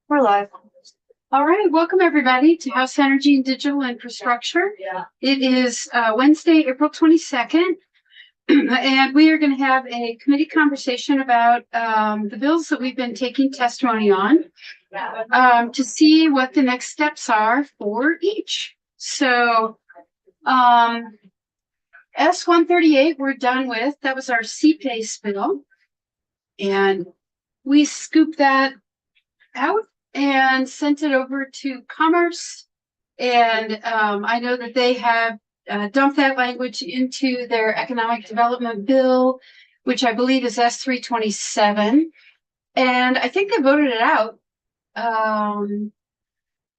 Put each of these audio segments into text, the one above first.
We're live. All right, welcome everybody to House Energy and Digital Infrastructure. It is Wednesday, April 22nd, and we are going to have a committee conversation about the bills that we've been taking testimony on to see what the next steps are for each. So S-138 we're done with. That was our CPACE bill, and we scooped that out and sent it over to Commerce. And I know that they have dumped that language into their economic development bill, which I believe is S-327. And I think they voted it out.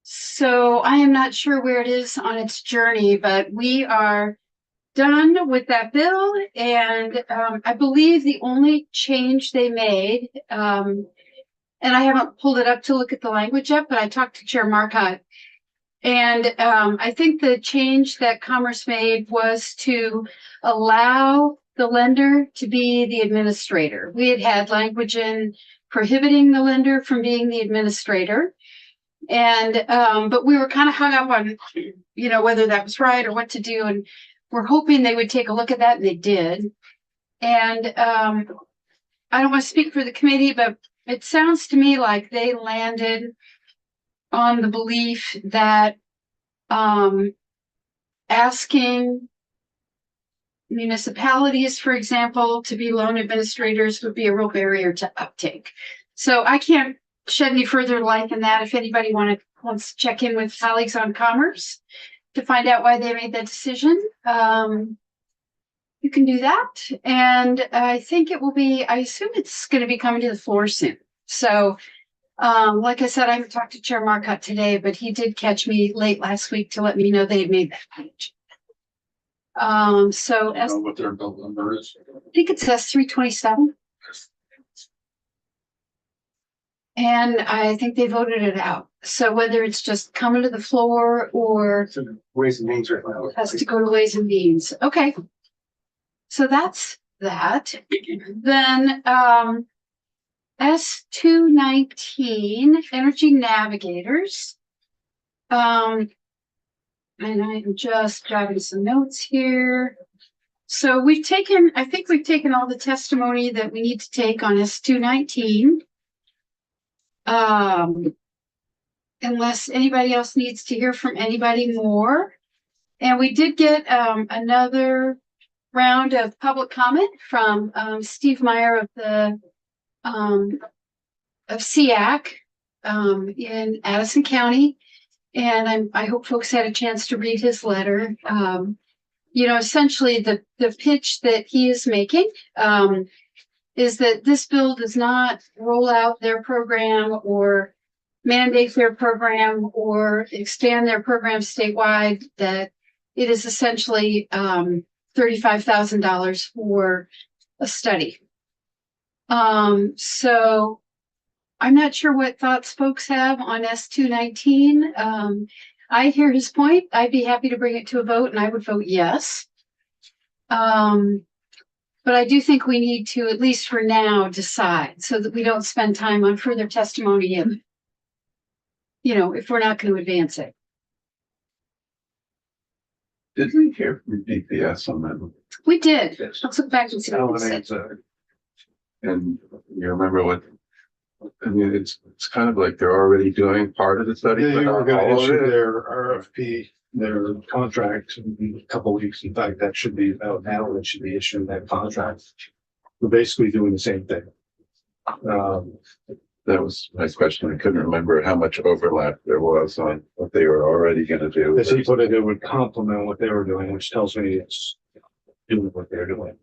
So I am not sure where it is on its journey, but we are done with that bill. And I believe the only change they made, and I haven't pulled it up to look at the language yet, but I talked to Chair Marcotte. And I think the change that Commerce made was to allow the lender to be the administrator. We had language in prohibiting the lender from being the administrator. And but we were kind of hung up on, whether that was right or what to do. And we're hoping they would take a look at that, and they did. And I don't want to speak for the committee, but it sounds to me like they landed on the belief that asking municipalities, for example, to be loan administrators would be a real barrier to uptake. So I can't shed any further light than that. If anybody wants to check in with colleagues on Commerce to find out why they made that decision, you can do that. And I think it will be, I assume it's going to be coming to the floor soon. So like I said, I haven't talked to Chair Marcotte today, but he did catch me late last week to let me know they had made that change. So I don't know what their bill number is. I think it says 327. And I think they voted it out. So whether it's just coming to the floor or Ways and Means right now. has to go to Ways and Means. Okay. So that's that. Then S-219 Energy Navigators. And I'm just jotting some notes here. So I think we've taken all the testimony that we need to take on S-219. Unless anybody else needs to hear from anybody more. And we did get another round of public comment from Steve Meyer of the of SEAC in Addison County. And I hope folks had a chance to read his letter. Essentially the pitch that he is making is that this bill does not roll out their program or mandate their program or expand their program statewide, that it is essentially $35,000 for a study. So I'm not sure what thoughts folks have on S-219. I hear his point. I'd be happy to bring it to a vote, and I would vote yes. But I do think we need to, at least for now, decide so that we don't spend time on further testimony if we're not going to advance it. Did we hear from DPS on that? We did. Let's look back and see what we said. And you remember what? I mean, it's kind of like they're already doing part of the study. They but were not going all to of issue it. their RFP, their contract in a couple of weeks. In fact, that should be out now. That should be issuing that contract. We're basically doing the same thing. That was my question. I couldn't remember how much overlap there was on what they were already going to do. As he put it, it would complement what they were doing, which tells me it's doing what they're doing.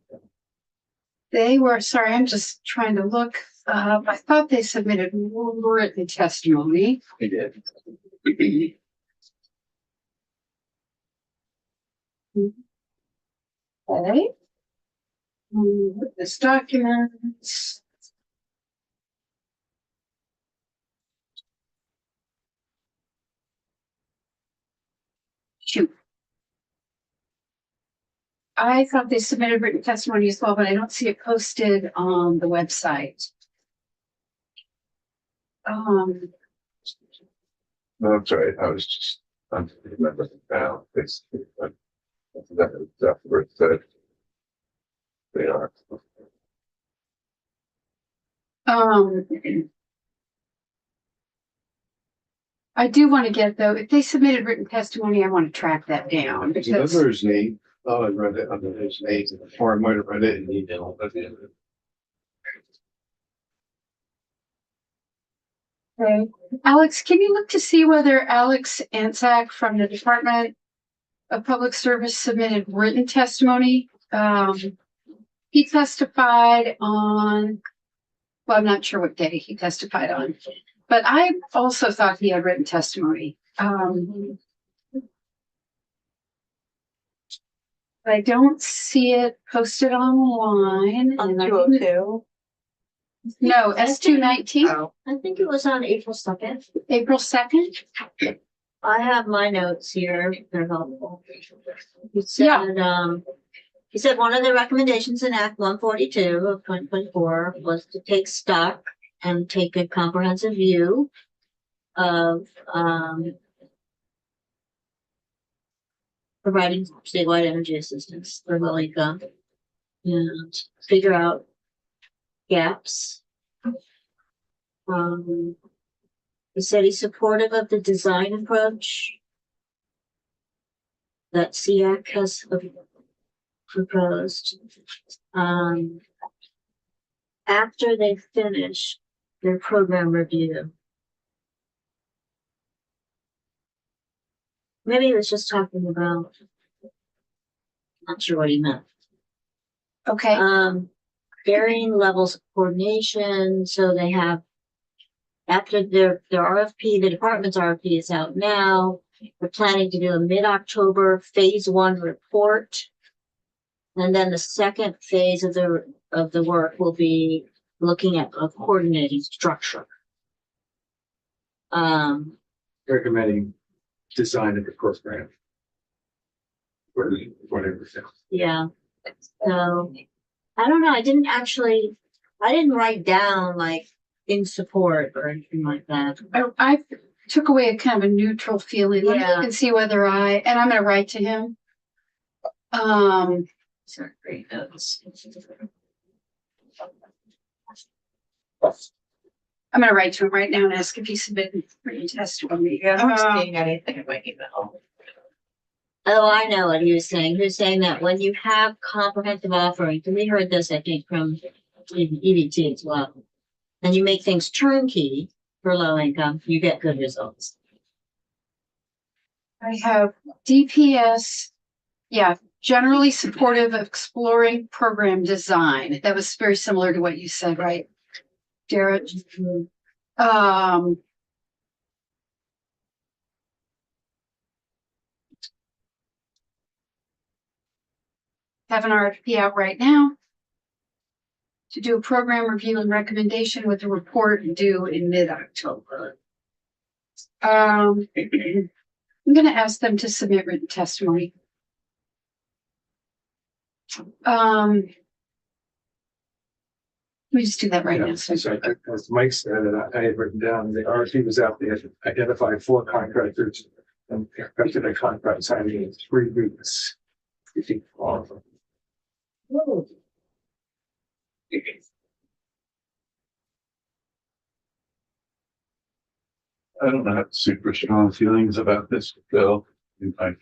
They were, sorry, I'm just trying to look. I thought they submitted written testimony. They did. Okay. This documents. Shoot. I thought they submitted written testimony as well, but I don't see it posted on the website. No, that's right. I was just, I'm remembering now. Basically, but that's where it said they are. Um, I do want to get though, if they submitted written testimony, I want to track that down It's because under his name. Oh, I read it under his name, or I might have read it in email at the end of it. okay. Alex, can you look to see whether Alex Anzac from the Department of Public Service submitted written testimony? He testified on, well, I'm not sure what day he testified on, but I also thought he had written testimony. I don't see it posted online. On and I 202. No, S219, Oh, I think it was on April 2nd. April 2nd. I have my notes here. They're helpful. Yeah. He said one of the recommendations in Act 142 of 2024 was to take stock and take a comprehensive view of, providing statewide energy assistance for low income and figure out gaps. He said he's supportive of the design approach that SEAC has proposed. After they finish their program review. Maybe he was just talking about, not sure what he meant. Okay. Varying levels of coordination, so they have, after their RFP, the department's RFP is out now. We're planning to do a mid-October phase 1 report. And then the second phase of the work will be looking at a coordinating structure. Recommending design of the program. Whatever. Yeah. So I don't know. I didn't write down like in support or anything like that. I took away a kind of a neutral feeling. Let me look Yeah. and see whether and I'm going to write to him. Sorry, great notes. I'm going to write to him right now and ask if he submitted written testimony. I'm not seeing anything in my email. Oh, I know what he was saying. He was saying that when you have comprehensive offerings, and we heard this, I think, from EDT as well, and you make things turnkey for low income, you get good results. I have DPS. Yeah. Generally supportive of exploring program design. That was very similar to what you said, right, Derek? Have an RFP out right now to do a program review and recommendation with a report due in mid-October. I'm going to ask them to submit written testimony. Let me just do that right now. So as Mike said, and I had written down, the RFP was out there, identified 4 contractors and expected a contract signing in 3 weeks. You think all of them. I don't have super strong feelings about this bill. I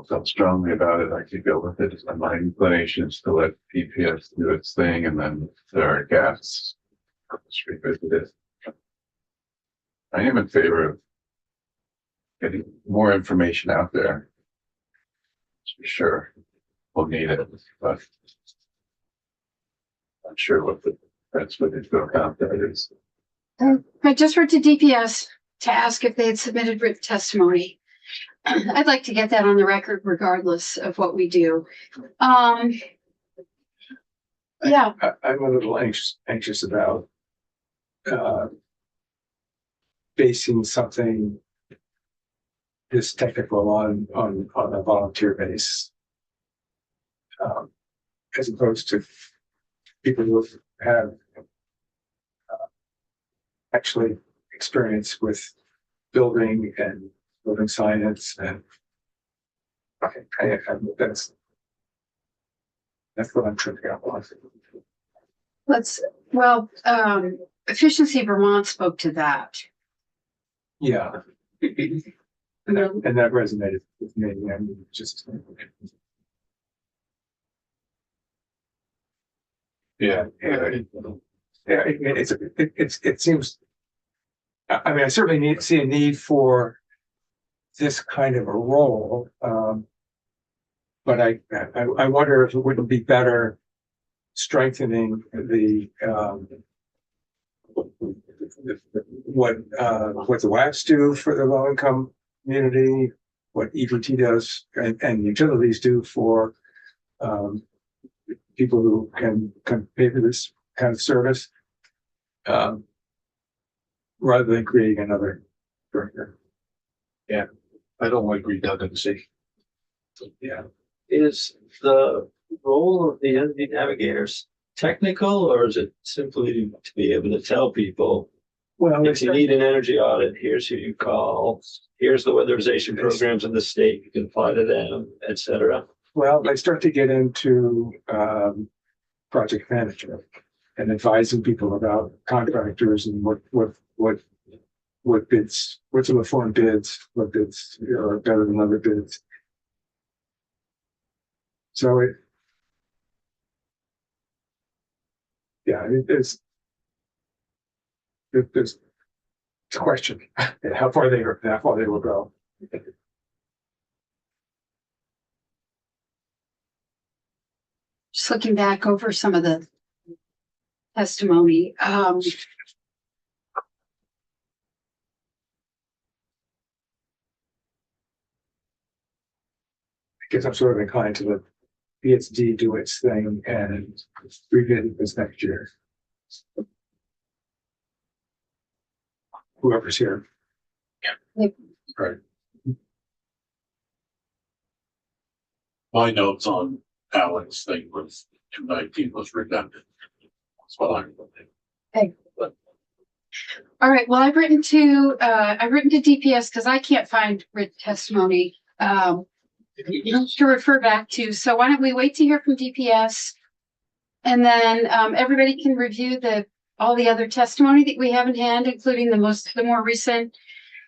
felt strongly about it. I could go with it. My inclination is to let DPS do its thing, and then if there are gaps, let's revisit it. I am in favor of getting more information out there. For sure, we'll need it, but I'm sure that's what it's going out there is. I just wrote to DPS to ask if they had submitted written testimony. I'd like to get that on the record regardless of what we do. Yeah. I'm a little anxious about basing something this technical on a volunteer base, as opposed to people who have actually experience with building and building science and that's what I'm tripping out on. Efficiency Vermont spoke to that. Yeah. And that resonated with me. I mean, just. Yeah. It seems. I mean, I certainly see a need for this kind of a role. But I wonder if it wouldn't be better strengthening what the WAFs do for the low income community, what EBT does and utilities do for people who can pay for this kind of service, rather than creating another director. Yeah, I don't like redundancy. Yeah. Is the role of the energy navigators technical, or is it simply to be able to tell people, Well, if you need an energy audit, here's who you call, here's the weatherization programs in the state, you can apply to them, etc. well, they start to get into project management and advising people about contractors and what bids, what sort of form bids, what bids are better than other bids. So there's a question how far they will go. Just looking back over some of the testimony, Because I'm sort of inclined to let PSD do its thing and revisit this next year. Whoever's here. Yep. Right. My notes on Alan's thing was 219 was redundant. That's what I'm thinking. all right, well, I've written to DPS because I can't find written testimony to refer back to. So why don't we wait to hear from DPS, and then everybody can review all the other testimony that we have in hand, including the more recent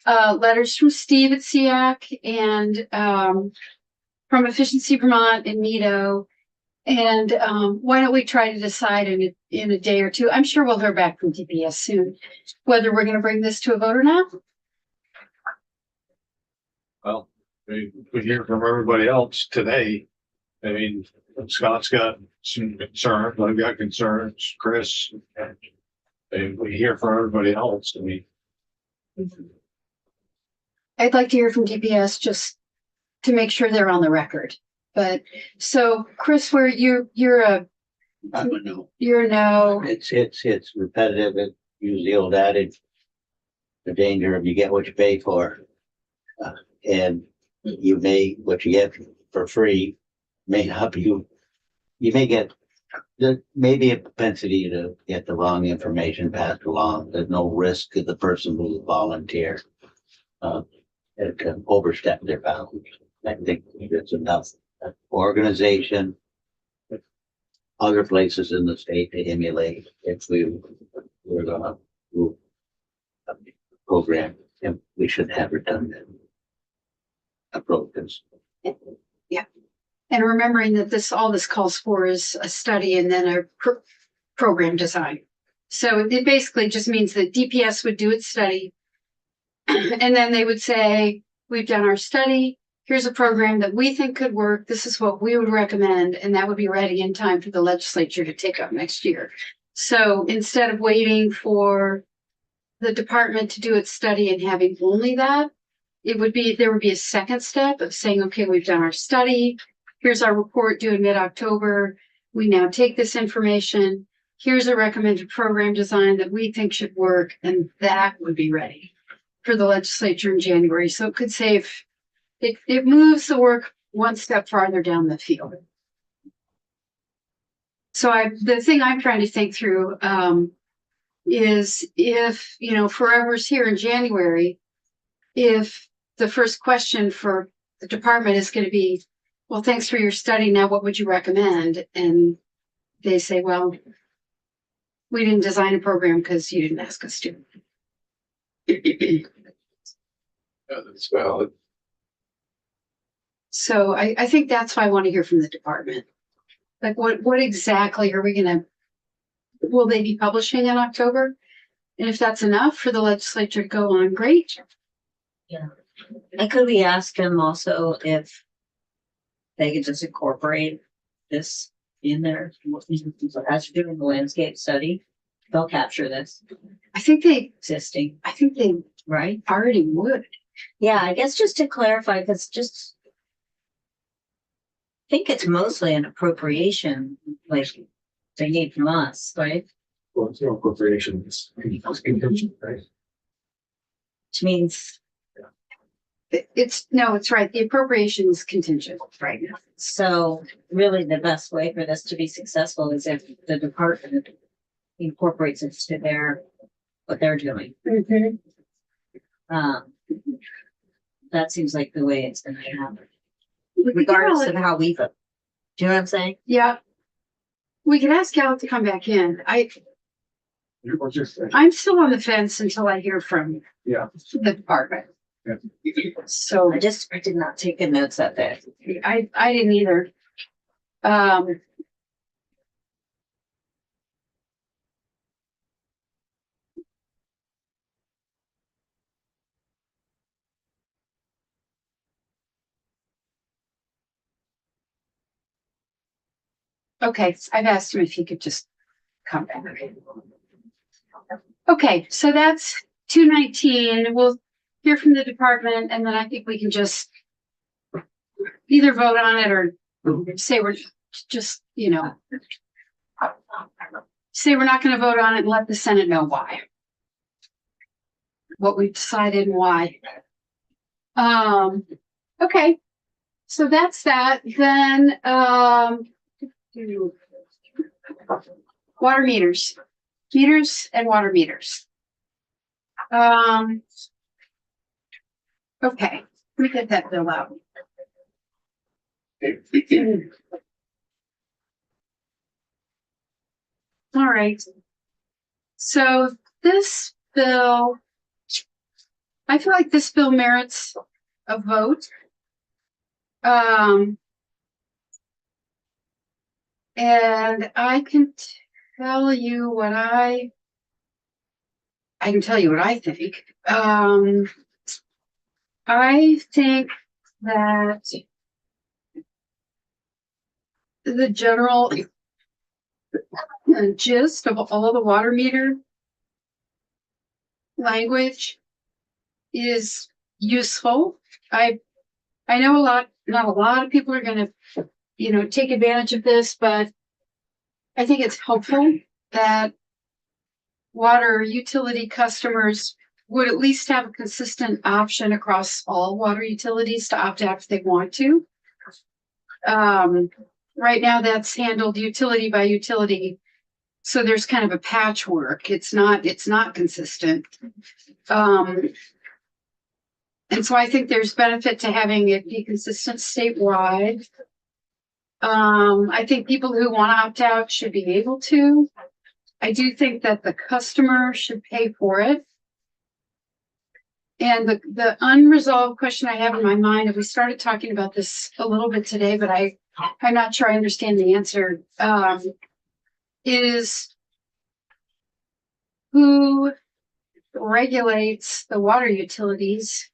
letters from Steve at SEAC and from Efficiency Vermont and NITO. And why don't we try to decide in a day or two? I'm sure we'll hear back from DPS soon, whether we're going to bring this to a vote or not. Well, we hear from everybody else today. I mean, Scott's got some concerns, I've got concerns, Chris, and we hear from everybody else. I mean, I'd like to hear from DPS just to make sure they're on the record. But so, Chris, where you're a no. It's repetitive. It uses the old adage, the danger of you get what you pay for. And what you get for free may help you. You may get, there may be a propensity to get the wrong information passed along. There's no risk to the person who's a volunteer. It can overstep their bounds. I think there's enough organization, other places in the state to emulate if we're gonna move a program, and we should have redundant approaches. Yeah. And remembering that all this calls for is a study and then a program design. So it basically just means that DPS would do its study and then they would say, we've done our study. Here's a program that we think could work. This is what we would recommend. And that would be ready in time for the legislature to take up next year. So instead of waiting for the department to do its study and having only that, there would be a second step of saying, okay, we've done our study. Here's our report due in mid-October. We now take this information. Here's a recommended program design that we think should work. And that would be ready for the legislature in January. So it could save, it moves the work one step farther down the field. So the thing I'm trying to think through, is if, forever's here in January, if the first question for the department is going to be, well, thanks for your study. Now, what would you recommend? And they say, well, we didn't design a program because you didn't ask us to. Yeah, that's valid. So I think that's why I want to hear from the department. Like, what exactly are we gonna, will they be publishing in October? And if that's enough for the legislature to go on, great. And could we ask them also if they could just incorporate this in there as you're doing the landscape study? They'll capture this I think they right? already would. Yeah, I guess just to clarify, because just I think it's mostly an appropriation, like they need from us, right? Well, it's no appropriations, it's contingent, right? Which means, It's right. The appropriation is contingent right now. so really the best way for this to be successful is if the department incorporates it to what they're doing. Um, that seems like the way it's gonna happen, regardless of how we vote. Do you know what I'm saying? Yeah. We can ask Cal to come back in. Or just, I'm still on the fence until I hear from yeah. the department. Yeah. So I did not take good notes that day. I didn't either. Okay, I've asked him if he could just come back. Okay, so that's 219. We'll hear from the department, and then I think we can just either vote on it or say we're just, say we're not going to vote on it and let the Senate know why. What we've decided and why. Okay, so that's that. Then water meters and water meters. Okay, let me get that bill out. All right. So this bill, I feel like this bill merits a vote. And I can tell you what I can tell you what I think. I think that the general gist of all the water meter language is useful. I know not a lot of people are going to, take advantage of this, but I think it's helpful that water utility customers would at least have a consistent option across all water utilities to opt out if they want to. Right now that's handled utility by utility. So there's kind of a patchwork. It's not consistent. And so I think there's benefit to having it be consistent statewide. I think people who want to opt out should be able to. I do think that the customer should pay for it. And the unresolved question I have in my mind, and we started talking about this a little bit today, but I'm not sure I understand the answer, is who regulates the water utilities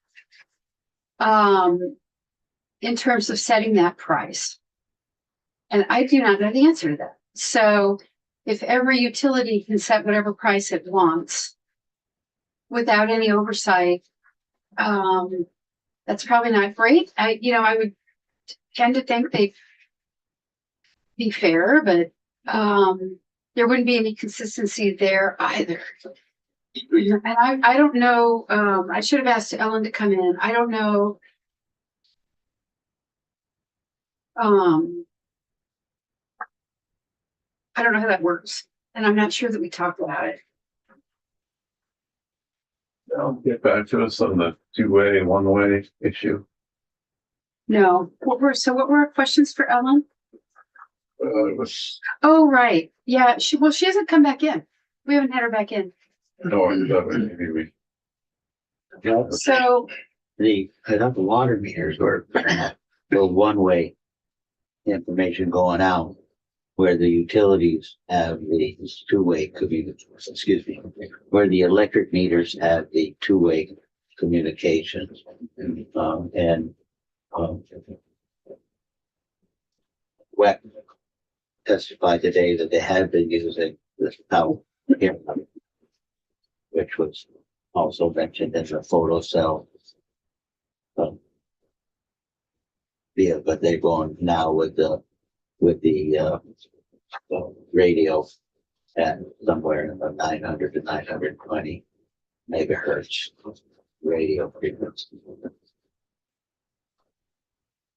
in terms of setting that price? And I do not know the answer to that. So if every utility can set whatever price it wants without any oversight, that's probably not great. I would tend to think they'd be fair, but there wouldn't be any consistency there either. And I don't know, I should have asked Ellen to come in. I don't know. I don't know how that works, and I'm not sure that we talked about it. get back to us on the two-way and one-way issue. No. What were our questions for Ellen? It was, Oh, right. Yeah, she hasn't come back in. We haven't had her back in. no, I thought maybe we, So, I thought the water meters were the one-way information going out, where the utilities have the two-way communication, where the electric meters have the two-way communications. WEC testified today that they had been using this power here, which was also mentioned as a photo cell. Yeah, but they're going now with the radio at somewhere in the 900 to 920 megahertz radio frequency.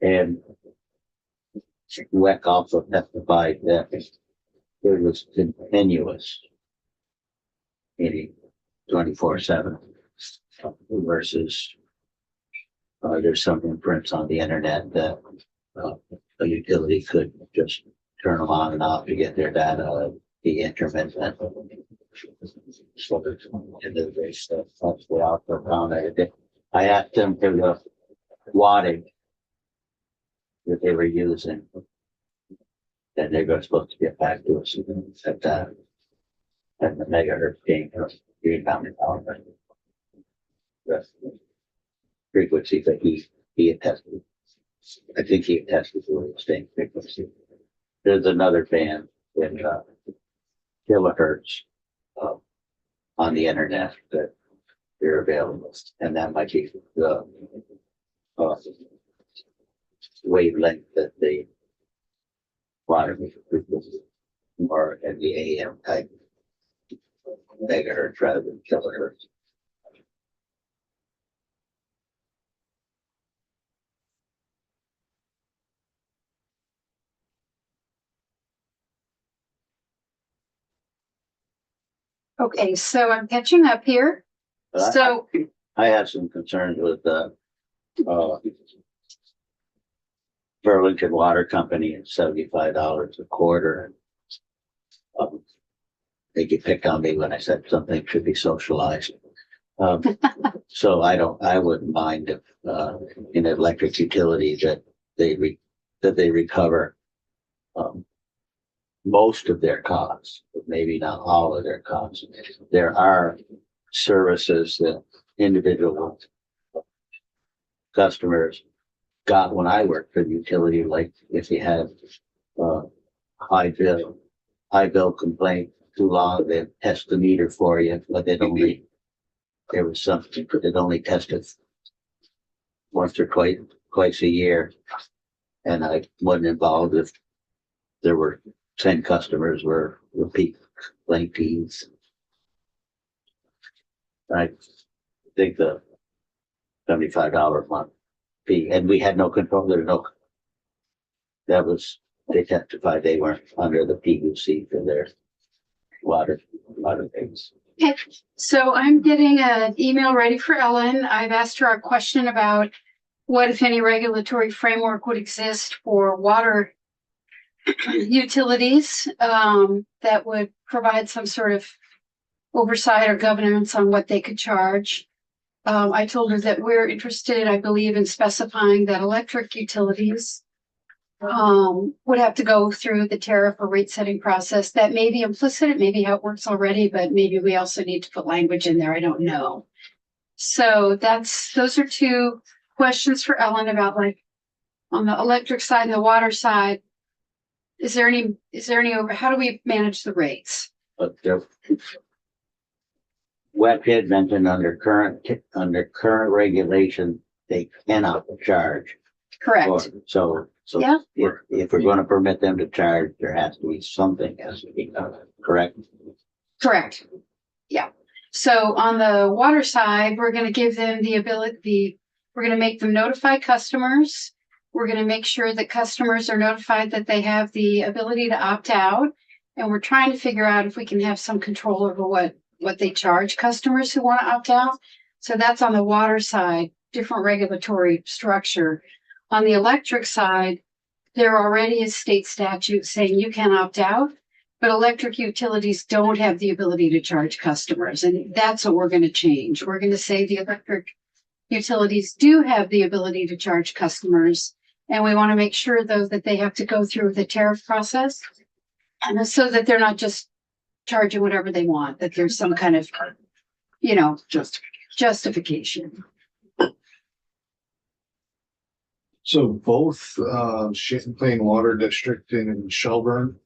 And WEC also testified that there was continuous, meaning 24/7 versus there's some inference on the internet that a utility could just turn them on and off to get their data, be intermittent. So that's the output on it. I asked them for the wattage that they were using. And they're supposed to get back to us at the megahertz gain or rebounding power. Frequency that he attested. I think he attested to the same frequency. There's another band in kilohertz on the internet that they're available, and that might be the wavelength that the water frequency more at the AM type megahertz rather than kilohertz. okay, so I'm catching up here. But So, I have some concerns with Burlington Water Company at $75 a quarter. They get picked on me when I said something should be socialized. So I wouldn't mind if in electric utility that they recover most of their costs, but maybe not all of their costs. There are services that individual customers got when I worked for the utility, like if you had high bill complaint too long, they test the meter for you, but there was something that only tested once or twice a year. And I wasn't involved if there were 10 customers were repeat complaint fees. I think the $75 a month fee, and we had no control. They testified they weren't under the PUC for their water things. okay, so I'm getting an email ready for Ellen. I've asked her a question about what, if any, regulatory framework would exist for water utilities that would provide some sort of oversight or governance on what they could charge. I told her that we're interested, I believe, in specifying that electric utilities would have to go through the tariff or rate setting process. That may be implicit, it may be how it works already, but maybe we also need to put language in there. I don't know. So those are two questions for Ellen about, like, on the electric side and the water side. Is there any how do we manage the rates? But WEC had mentioned under current regulation, they cannot charge. Correct. So Yeah. if we're going to permit them to charge, there has to be something has to be done, correct? Correct. Yeah. So on the water side, we're going to give them the ability, we're going to make them notify customers. We're going to make sure that customers are notified that they have the ability to opt out. And we're trying to figure out if we can have some control over what they charge customers who want to opt out. So that's on the water side, different regulatory structure. On the electric side, there already is state statute saying you can opt out, but electric utilities don't have the ability to charge customers. And that's what we're going to change. We're going to say the electric utilities do have the ability to charge customers. And we want to make sure, though, that they have to go through the tariff process. And so that they're not just charging whatever they want, that there's some kind of, justification. So both, Champlain Water District and Shelburne,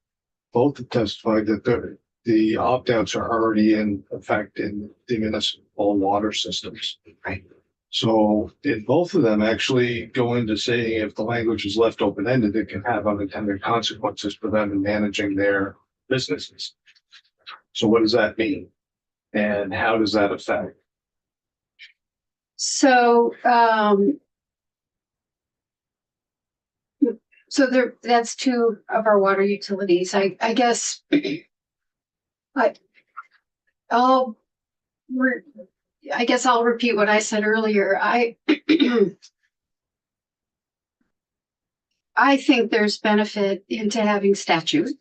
both have testified that the opt-outs are already in effect in the municipal water systems. Right. So did both of them actually go into saying if the language is left open-ended, it can have unintended consequences for them in managing their businesses? So what does that mean? And how does that affect? So, that's two of our water utilities. I guess I'll repeat what I said earlier. I think there's benefit into having statute,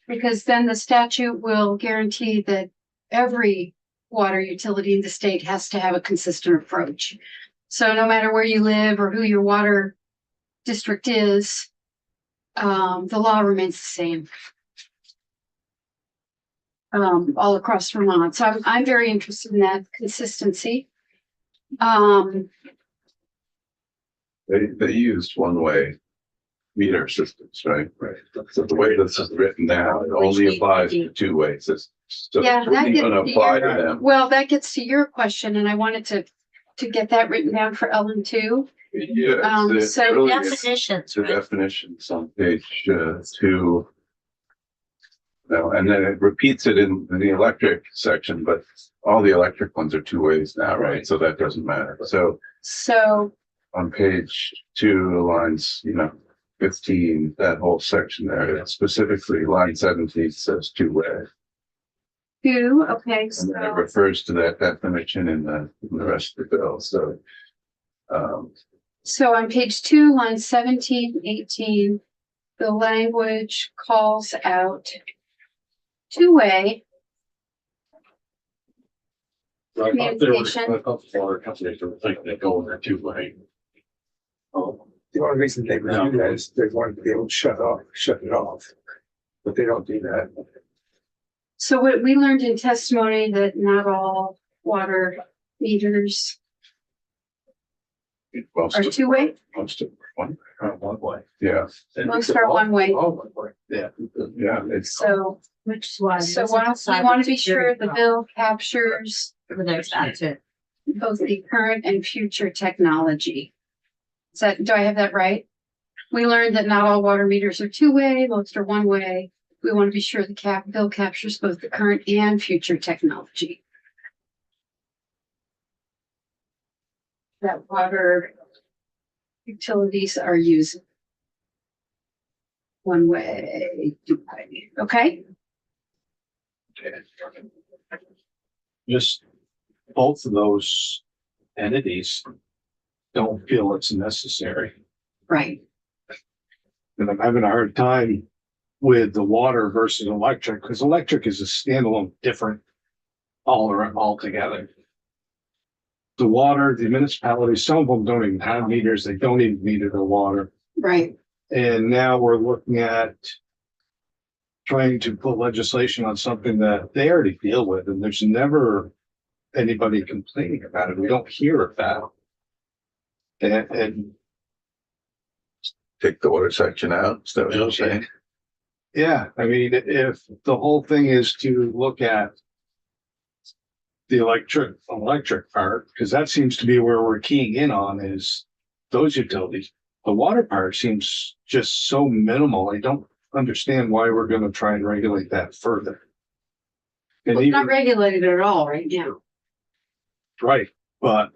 because then the statute will guarantee that every water utility in the state has to have a consistent approach. So no matter where you live or who your water district is, the law remains the same all across Vermont. So I'm very interested in that consistency. They used one-way meter systems, right? Right. So the way this is written now, it only applies to two-way systems. So Yeah, it's that really gets gonna to apply to your, them. well, that gets to your question, and I wanted to get that written down for Ellen too. Yeah, it's so really, Definitions, the right? definitions on page 2. No, and then it repeats it in the electric section, but all the electric ones are two ways now, right? So that doesn't matter. So So, on page 2, lines, 15, that whole section there, it specifically line 17 says two-way. okay, And then it so, refers to that definition in the rest of the bill. So, so on page 2, line 17, 18, the language calls out two-way communication. I thought the water companies were thinking they go in there two-way. Oh, the only reason they would do that is they wanted to be able to shut it off. But they don't do that. So what we learned in testimony that not all water meters most are of two-way, most of one One way. yeah, most are one-way. One way. Yeah. yeah, it's Which is why. So we want to be sure the bill captures There's that too. both the current and future technology. Do I have that right? We learned that not all water meters are two-way, most are one-way. We want to be sure the bill captures both the current and future technology. That water utilities are using. One way, two-way, okay? Just both of those entities don't feel it's necessary. Right. And I'm having a hard time with the water versus electric, because electric is a standalone different altogether. The water, the municipalities, some of them don't even have meters, they don't even meter their water. Right. And now we're looking at trying to put legislation on something that they already deal with, and there's never anybody complaining about it. We don't hear about it. And take the water section out. Is that what you're saying? yeah, I mean, if the whole thing is to look at the electric part, because that seems to be where we're keying in on is those utilities. The water part seems just so minimal. I don't understand why we're going to try and regulate that further. And Well, it's not even, regulated at all right now. right, but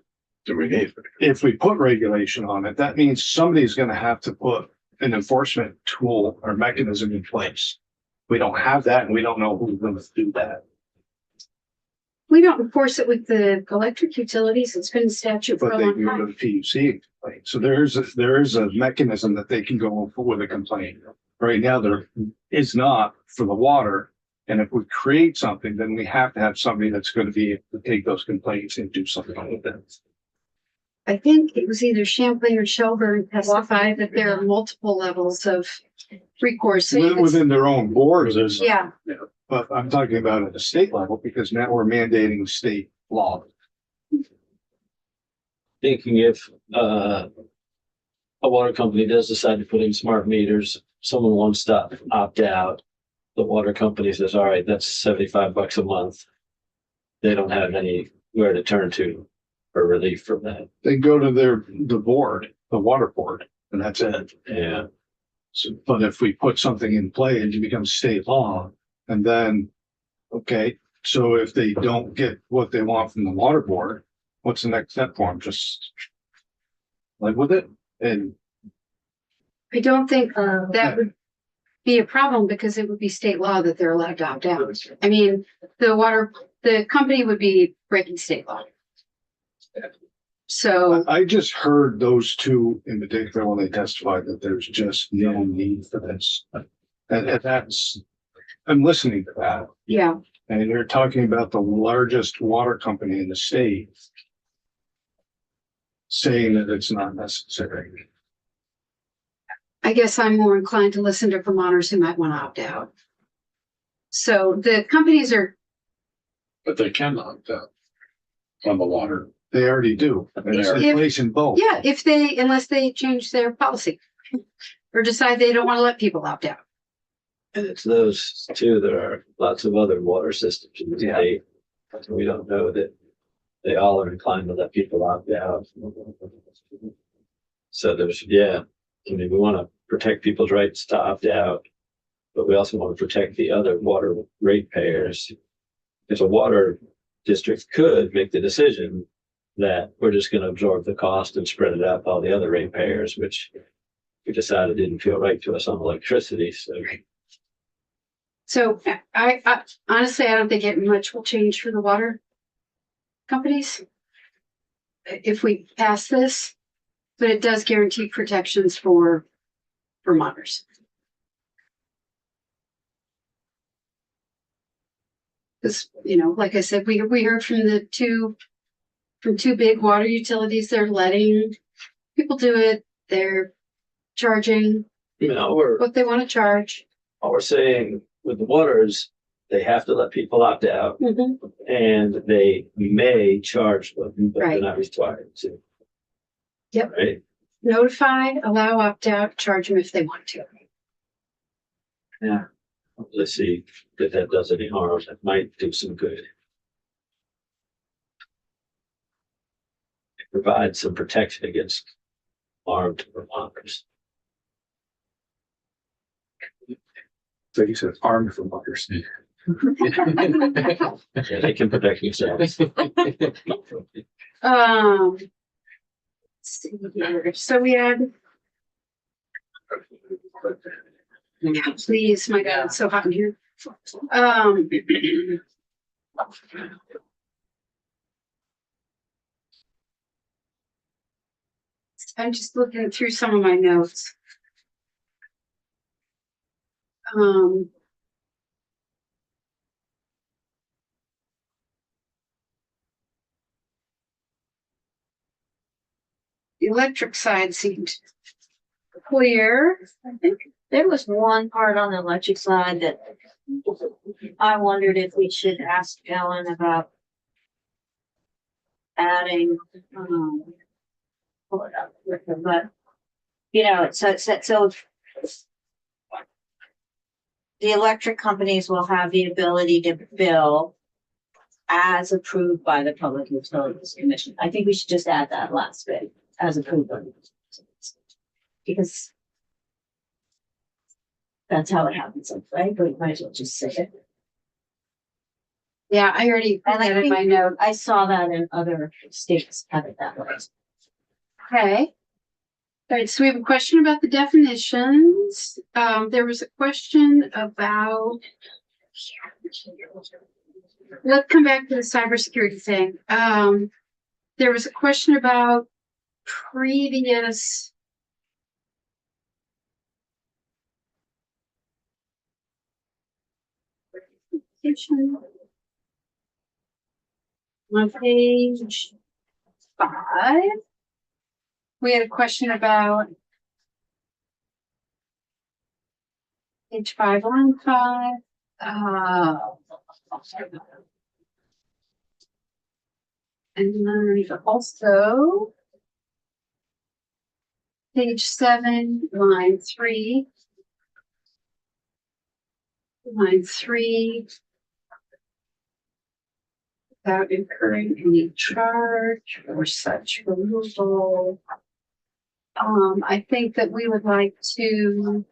Do we need? if we put regulation on it, that means somebody's going to have to put an enforcement tool or mechanism in place. We don't have that, and we don't know who's going to do that. We don't enforce it with the electric utilities. It's been statute for But a they long go to time. the PUC complaint. So there is a mechanism that they can go with a complaint. Right now, there is not for the water. And if we create something, then we have to have somebody that's going to be able to take those complaints and do something with them. I think it was either Champlain or Shelburne testified that there are multiple levels of recourse. So you could- Within their own boards, there's, Yeah, but I'm talking about at the state level because now we're mandating state law. Thinking if, a water company does decide to put in smart meters, someone wants to opt out. The water company says, all right, that's $75 a month. They don't have anywhere to turn to for relief from that. They go to the board, the water board, and that's it. Yeah. So, but if we put something in play and it becomes state law, and then, okay, so if they don't get what they want from the water board, what's the next step for them? Just live with it? And I don't think that would be a problem because it would be state law that they're allowed to opt out. I mean, the company would be breaking state law. So, I just heard those two in particular when they testified that there's just no need for this. And that's, I'm listening to that. yeah, And you're talking about the largest water company in the state saying that it's not necessary. I guess I'm more inclined to listen to Vermonters who might want to opt out. So the companies are, But they can opt out on the water. They already do. It's If- replacing both. yeah, unless they change their policy or decide they don't want to let people opt out. And it's those two. There are lots of other water systems in the state. We don't know that they all are inclined to let people opt out. So there's, yeah, I mean, we want to protect people's rights to opt out, but we also want to protect the other water ratepayers. If a water district could make the decision that we're just going to absorb the cost and spread it out to all the other ratepayers, which we decided didn't feel right to us on electricity. So I honestly, I don't think much will change for the water companies if we pass this, but it does guarantee protections for Vermonters. Because, like I said, we heard from two big water utilities. They're letting people do it. They're charging You know, we're what they want to charge. all we're saying with the waters, they have to let people opt out and they may charge them, but Right. they're not required to. Yep. Right? Notify, allow, opt out, charge them if they want to. Yeah. Let's see if that does any harm. That might do some good. Provide some protection against armed Vermonters. So you said armed Vermonters. Yeah, they can protect themselves. Let's see here. So we had. Yeah, please, my God, it's so hot in here. I'm just looking through some of my notes. The electric side seemed clear. I think there was one part on the electric side that I wondered if we should ask Ellen about adding, pull it up with her, but, so the electric companies will have the ability to bill as approved by the Public Utilities Commission. I think we should just add that last bit, as approved. by the Because that's how it happens, right? But you might as well just say it. Yeah, I already put And I that in think- my note. I saw that in other states have it that way. Okay. All right, so we have a question about the definitions. There was a question about. let's come back to the cybersecurity thing. There was a question about previous. On page 5, we had a question about page 5 on 5. And then also page 7, line 3. Line 3. Without incurring any charge or such removal. I think that we would like to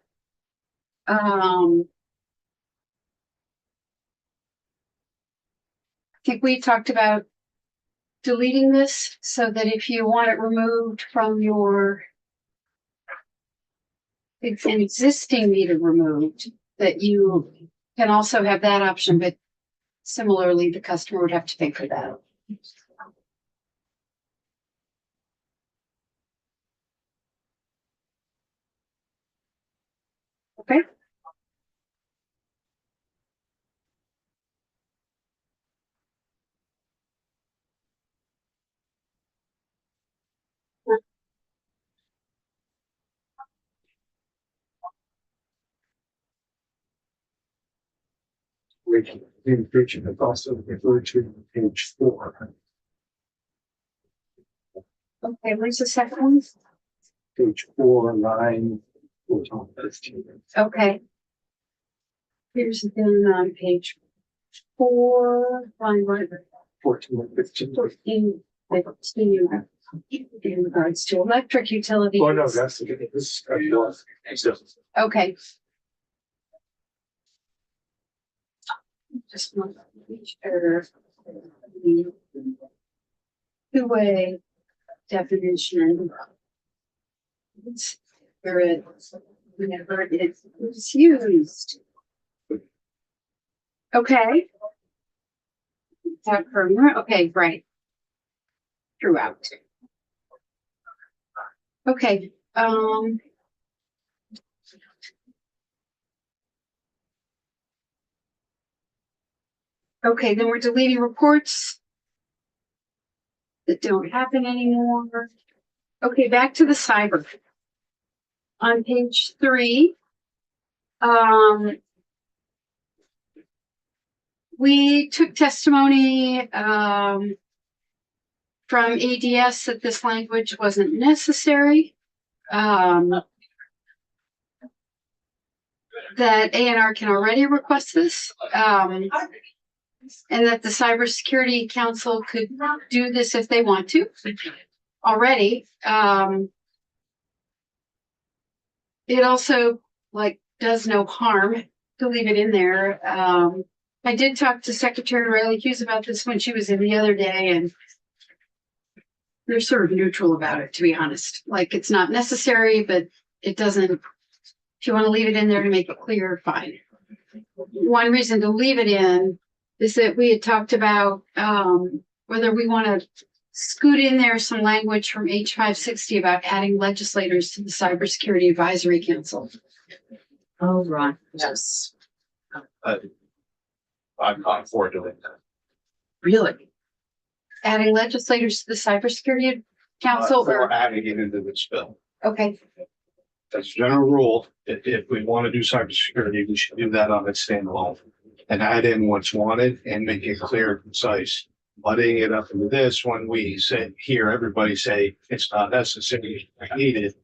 I think we talked about deleting this so that if you want it removed from your an existing meter removed, that you can also have that option, but similarly, the customer would have to pay for that. Okay. The invitation is also referred to on page 4. Okay, where's the second one? Page 4, line 14. Okay. Here's again on page 4, line 14 and 15. 14, 15, in regards to electric utilities. Oh, no, that's the, this, Okay. Just want to make sure the two-way definition. It's where it, whenever it is used. Okay. That for, okay, right. Throughout. Okay, okay, then we're deleting reports that don't happen anymore. Okay, back to the cyber. On page 3, we took testimony from ADS that this language wasn't necessary. That ANR can already request this. And that the Cybersecurity Council could do this if they want to already. It also does no harm to leave it in there. I did talk to Secretary Riley Hughes about this when she was in the other day, and they're sort of neutral about it, to be honest. It's not necessary, but it doesn't, if you want to leave it in there to make it clear, fine. One reason to leave it in is that we had talked about whether we want to scoot in there some language from H560 about adding legislators to the Cybersecurity Advisory Council. Oh, right. Yes. I'm not for doing that. Really? Adding legislators to the Cybersecurity Council? Or adding it into this bill. Okay, That's a general rule. If we want to do cybersecurity, we should do that on its standalone. And add in what's wanted and make it clear and concise. Muddying it up into this when we hear everybody say it's not necessary, needed.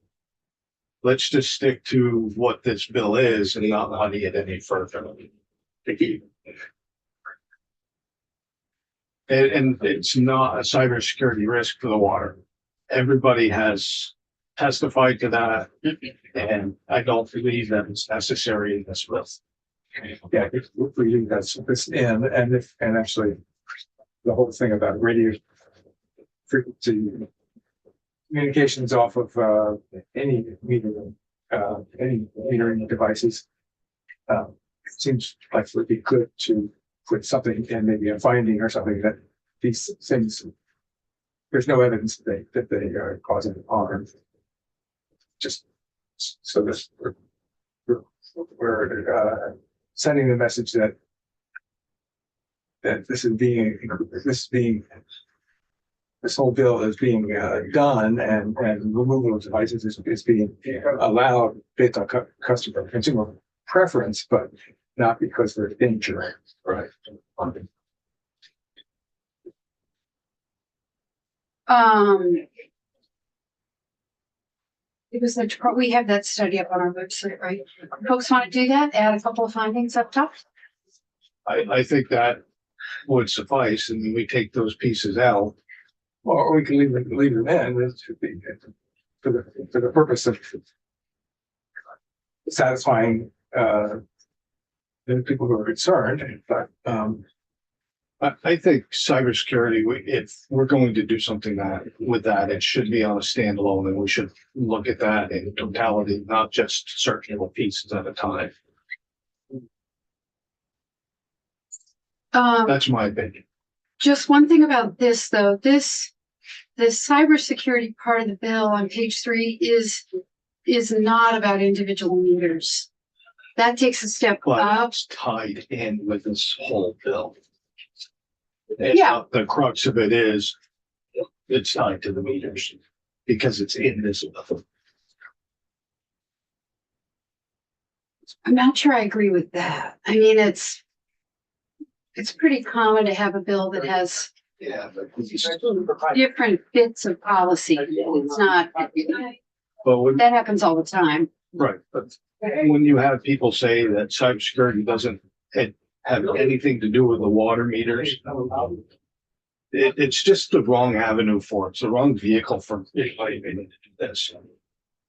Let's just stick to what this bill is and not muddy it any further. And it's not a cybersecurity risk for the water. Everybody has testified to that, and I don't believe that it's necessary in this bill. Yeah, if we leave that this in, and actually the whole thing about radio frequency communications off of any metering devices, seems like it would be good to put something in, maybe a finding or something that these things, there's no evidence that they are causing harm. Just so this, we're sending the message that this whole bill is being done, and removal of devices is being allowed based on consumer preference, but not because there's danger. Right. It was we have that study up on our website, right? Folks want to do that? Add a couple of findings up top? I think that would suffice, and then we take those pieces out. Or we can leave them in, it should be for the purpose of satisfying the people who are concerned, but I think cybersecurity, if we're going to do something with that, it should be on a standalone, and we should look at that in totality, not just certain little pieces at a time. That's my opinion. Just one thing about this, though, the cybersecurity part of the bill on page 3 is not about individual meters. That takes a step But up. it's tied in with this whole bill. Yeah. The crux of it is, it's tied to the meters because it's in this bill. I'm not sure I agree with that. I mean, it's pretty common to have a bill that has Yeah. different bits of policy. It's not, But that happens all the time. right, but when you have people say that cybersecurity doesn't have anything to do with the water meters, it's just the wrong avenue for it. It's the wrong vehicle for anybody to do this.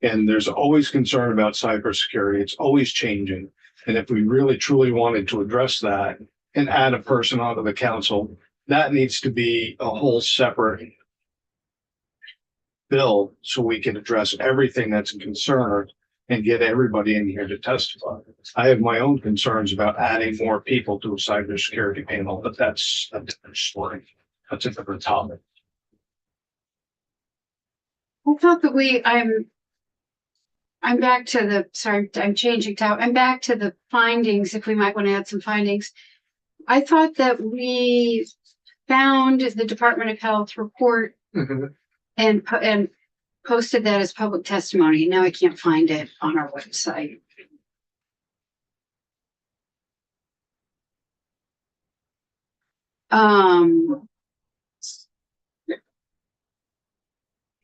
And there's always concern about cybersecurity. It's always changing. And if we really truly wanted to address that and add a person onto the council, that needs to be a whole separate bill so we can address everything that's a concern and get everybody in here to testify. I have my own concerns about adding more people to a cybersecurity panel, but that's a different story. That's a different topic. I thought that I'm back to I'm changing topic. I'm back to the findings, if we might want to add some findings. I thought that we found the Department of Health report and posted that as public testimony. Now I can't find it on our website.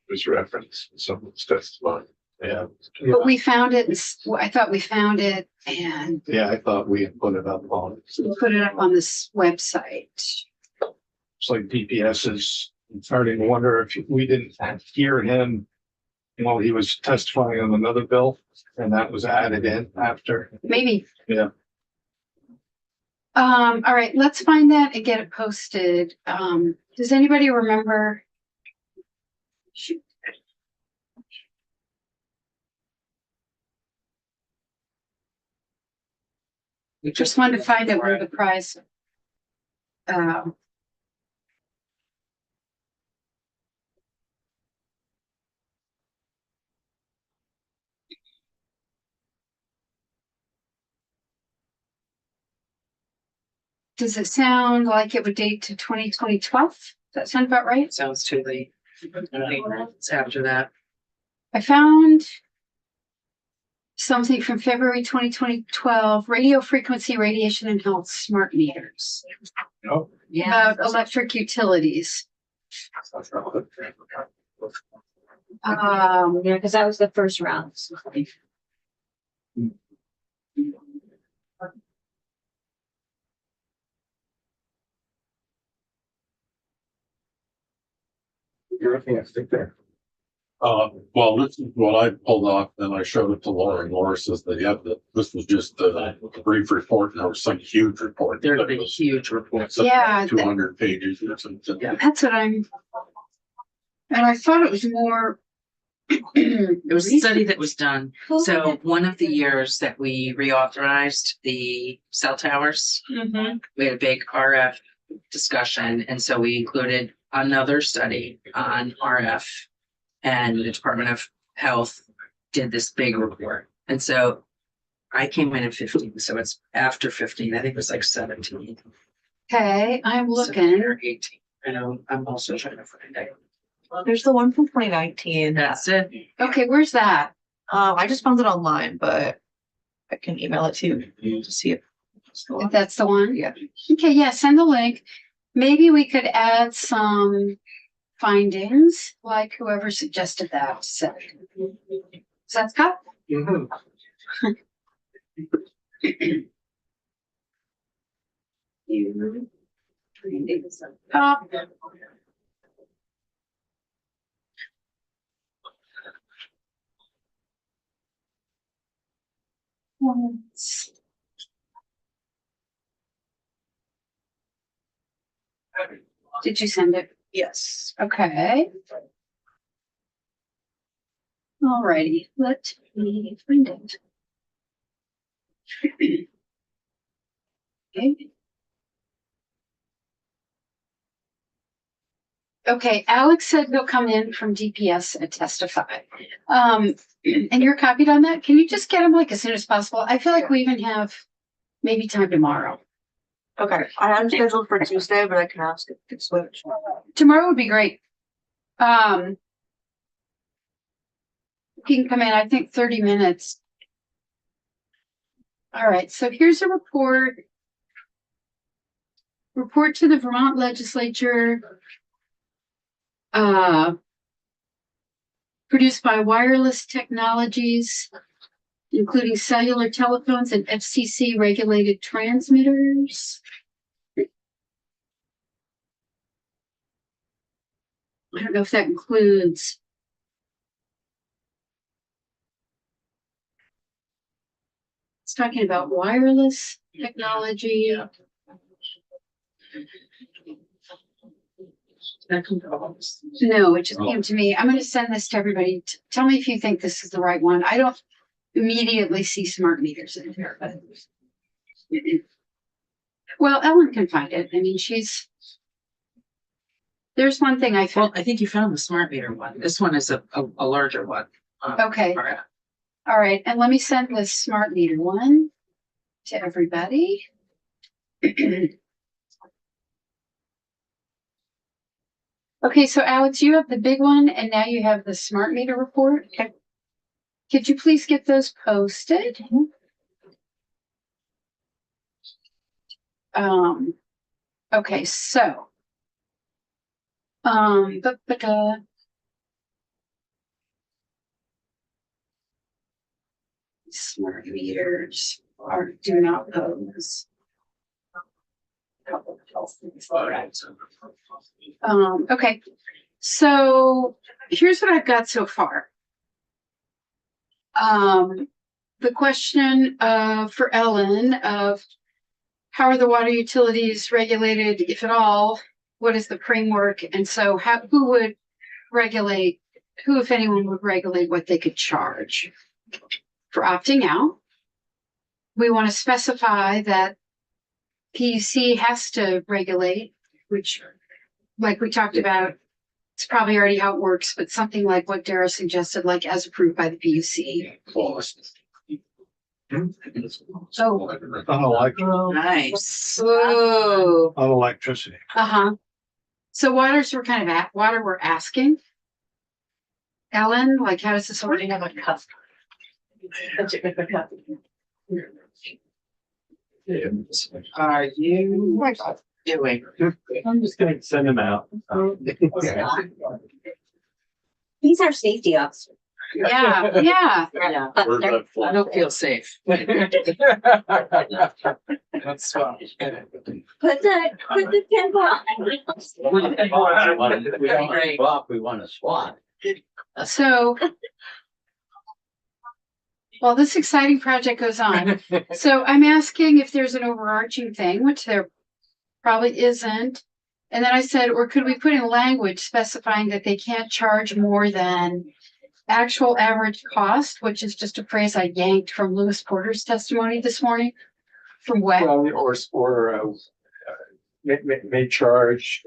Was referenced in someone's testimony. Yeah. But we found it, I thought we found it and Yeah, I thought we had put it up on, put it up on this website. it's like DPS is starting to wonder if we didn't hear him while he was testifying on another bill, and that was added in after. Maybe. Yeah. All right, let's find that and get it posted. Does anybody remember? Shoot. We just wanted to find out where the prize. Does it sound like it would date to 2012? Does that sound about right? Sounds too late. I think it's after that. I found something from February 2012, radio frequency radiation and health smart meters. oh, Yeah. About electric utilities. Yeah, because that was the first round. you're looking at stick there. Well, this is what I pulled off, and I showed it to Laura, and Laura says that, yeah, this was just a brief report, and there was some huge report. There's a huge report. Yeah, 200 pages or something. Yeah. That's what and I thought it was more It was a study that was done. So one of the years that we reauthorized the cell towers, Mhm. we had a big RF discussion, and so we included another study on RF. And the Department of Health did this big report. And so I came in at 15, so it's after 15. I think it was like 17. Okay, I'm 17 looking. or 18. I know, I'm also trying to find it. There's the one from 2019. That's it. Okay, where's that? I just found it online, but I can email it to you to see if it's the If one. that's the one? Yeah. Okay, yeah, send the link. Maybe we could add some findings, like whoever suggested that said. Does that Scott? You- Oh. Once. Did you send it? Yes. Okay. Alrighty, let me find it. Okay. Okay, Alex said he'll come in from DPS and testify. And you're copied on that? Can you just get him like as soon as possible? I feel like we even have maybe time tomorrow. Okay. I am scheduled for Tuesday, but I can ask if it's switched. Tomorrow would be great. He can come in, I think 30 minutes. All right, so here's a report. Report to the Vermont Legislature. Produced by Wireless Technologies, including cellular telephones and FCC regulated transmitters. I don't know if that includes. It's talking about wireless technology. No, it just came to me. I'm gonna send this to everybody. Tell me if you think this is the right one. I don't immediately see smart meters in there, but. Well, Ellen can find it. I mean, there's one thing I Well, found. I think you found the smart meter one. This one is a larger one. Okay. RF. All right, and let me send this smart meter one to everybody. Okay, so Alex, you have the big one and now you have the smart meter report. Okay. Could you please get those posted? Okay, so. Smart meters do not pose. Okay, so here's what I've got so far. The question for Ellen of how are the water utilities regulated, if at all? What is the framework? And so who would regulate, who, if anyone, would regulate what they could charge for opting out? We want to specify that PUC has to regulate, which, like we talked about, it's probably already how it works, but something like what Dara suggested, like as approved by the PUC. Oh. Nice. Whoa. On electricity. Uh-huh. So water we're asking. Ellen, like how does this work? Have a cup. Are you doing? I'm just gonna send them out. He's our safety officer. Yeah, yeah. Yeah. I don't feel safe. That's fine. Put the pimple on. We want to swap. So while this exciting project goes on, so I'm asking if there's an overarching thing, which there probably isn't. And then I said, or could we put in language specifying that they can't charge more than actual average cost, which is just a phrase I yanked from Lewis Porter's testimony this morning from WEC. Well, may charge,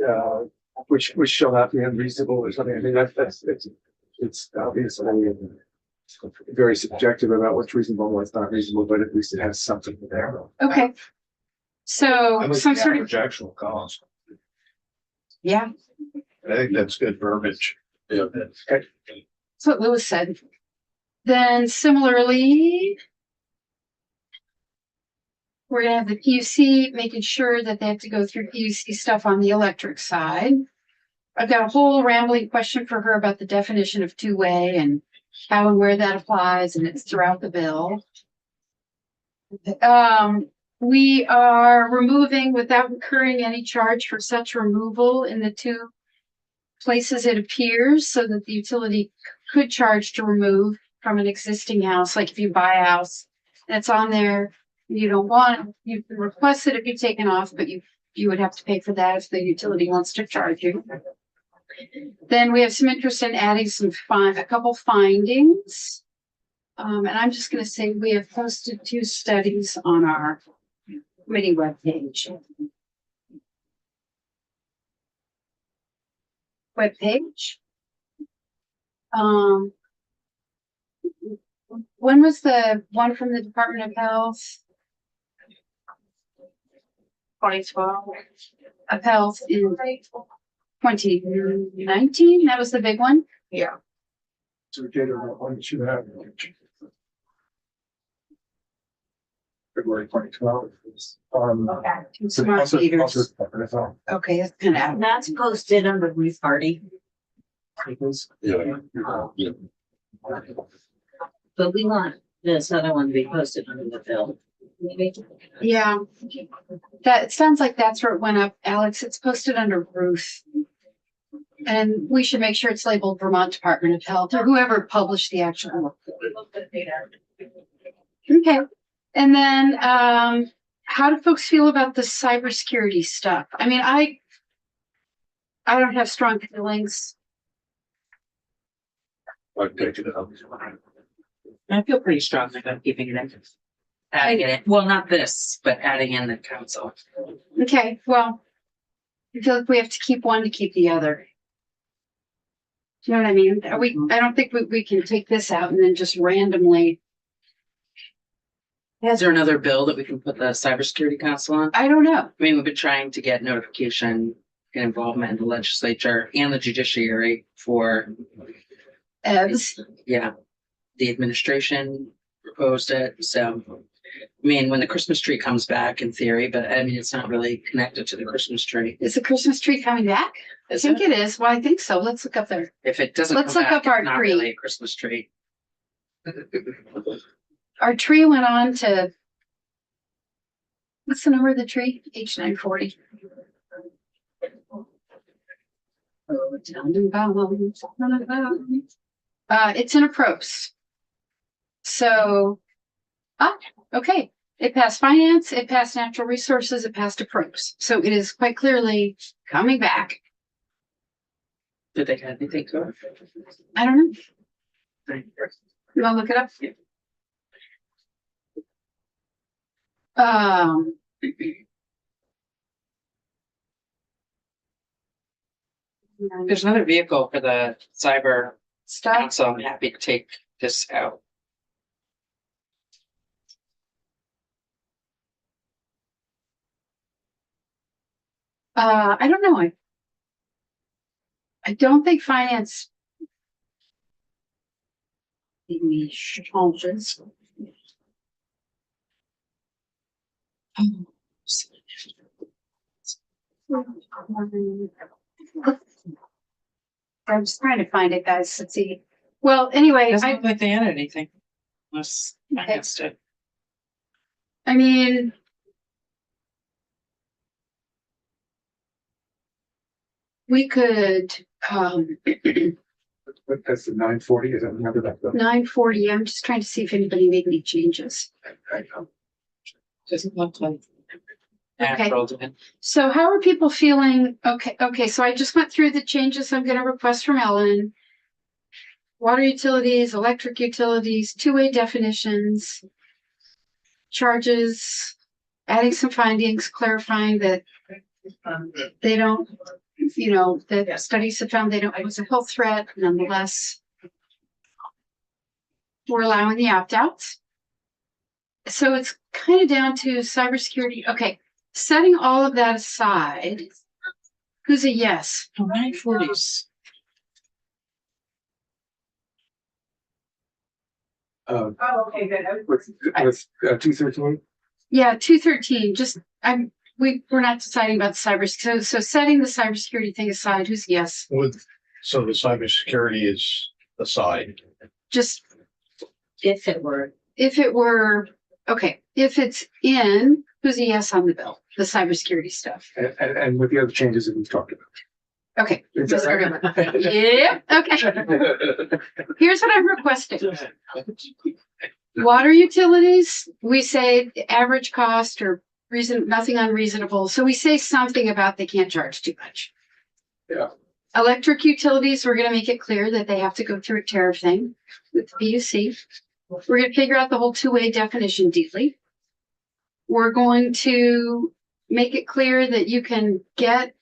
which shall not be unreasonable or something. I mean, it's obviously very subjective about what's reasonable and what's not reasonable, but at least it has something there. Okay. So some sort of, Actual cost. yeah, I think that's good verbiage. Yeah. that's what Lewis said. Then similarly, we're gonna have the PUC making sure that they have to go through PUC stuff on the electric side. I've got a whole rambling question for her about the definition of two-way and how and where that applies, and it's throughout the bill. We are removing without incurring any charge for such removal in the two places it appears, so that the utility could charge to remove from an existing house. Like if you buy a house that's on there, you don't want it, you can request it to be taken off, but you would have to pay for that if the utility wants to charge you. Then we have some interest in adding a couple findings. And I'm just gonna say we have posted 2 studies on our committee webpage. When was the one from the Department of Health? 2012. Of Health in 2019, that was the big one? Yeah. So we did one that you have. February 2012. Smart meters. Okay, that's kind of. That's posted under Green Party, Yeah. but we want this other one to be posted under the bill. Maybe. Yeah. That, it sounds like that's where it went up, Alex. It's posted under Ruth. And we should make sure it's labeled Vermont Department of Health or whoever published the actual. Okay. And then, how do folks feel about the cybersecurity stuff? I mean, I don't have strong feelings. I've taken it up. I feel pretty strongly about keeping it in. Adding it, well, not this, but adding in the council. Okay, well, I feel like we have to keep one to keep the other. Do you know what I mean? I don't think we can take this out and then just randomly. Is there another bill that we can put the cybersecurity council on? I don't know. I mean, we've been trying to get notification and involvement in the legislature and the judiciary for, Evs. yeah, the administration proposed it. So, I mean, when the Christmas tree comes back in theory, but I mean, it's not really connected to the Christmas tree. Is the Christmas tree coming back? I Is think it? it is. Well, I think so. Let's look up there. If it doesn't Let's come look back, up our it's not tree. really a Christmas tree. Our tree went on to. What's the number of the tree? H940. It's in a pros. So, okay. It passed finance, it passed natural resources, it passed a pros. So it is quite clearly coming back. Did they have anything to I don't know. it? You wanna look it up? There's another vehicle for the cyber Stuff. council. I'm happy to take this out. I don't know. I don't think finance. Changes. I'm just trying to find it, guys. Let's see. Well, anyway, Doesn't look like they added anything. Unless I Okay. missed it. I mean. We could, That's the 940, is that the number that? 940. I'm just trying to see if anybody made any changes. Doesn't look like. Okay. Natural to it. So how are people feeling? Okay, so I just went through the changes I'm gonna request from Ellen. water utilities, electric utilities, two-way definitions, charges, adding some findings, clarifying that they don't, that studies have found they don't pose a health threat, nonetheless. We're allowing the opt-outs. So it's kind of down to cybersecurity. Okay, setting all of that aside, who's a yes? 940s. Oh, okay, good. With 213? Yeah, 213, we're not deciding about the cyber, so setting the cybersecurity thing aside, who's yes? So the cybersecurity is aside. Just If it were, okay, if it's in, who's a yes on the bill, the cybersecurity stuff? And with the other changes that we've talked about. Okay. Is that right? Yeah, okay. Here's what I'm requesting. Water utilities, we say the average cost or nothing unreasonable. So we say something about they can't charge too much. Yeah. Electric utilities, we're gonna make it clear that they have to go through a tariff thing with the PUC. We're gonna figure out the whole two-way definition deeply. We're going to make it clear that you can get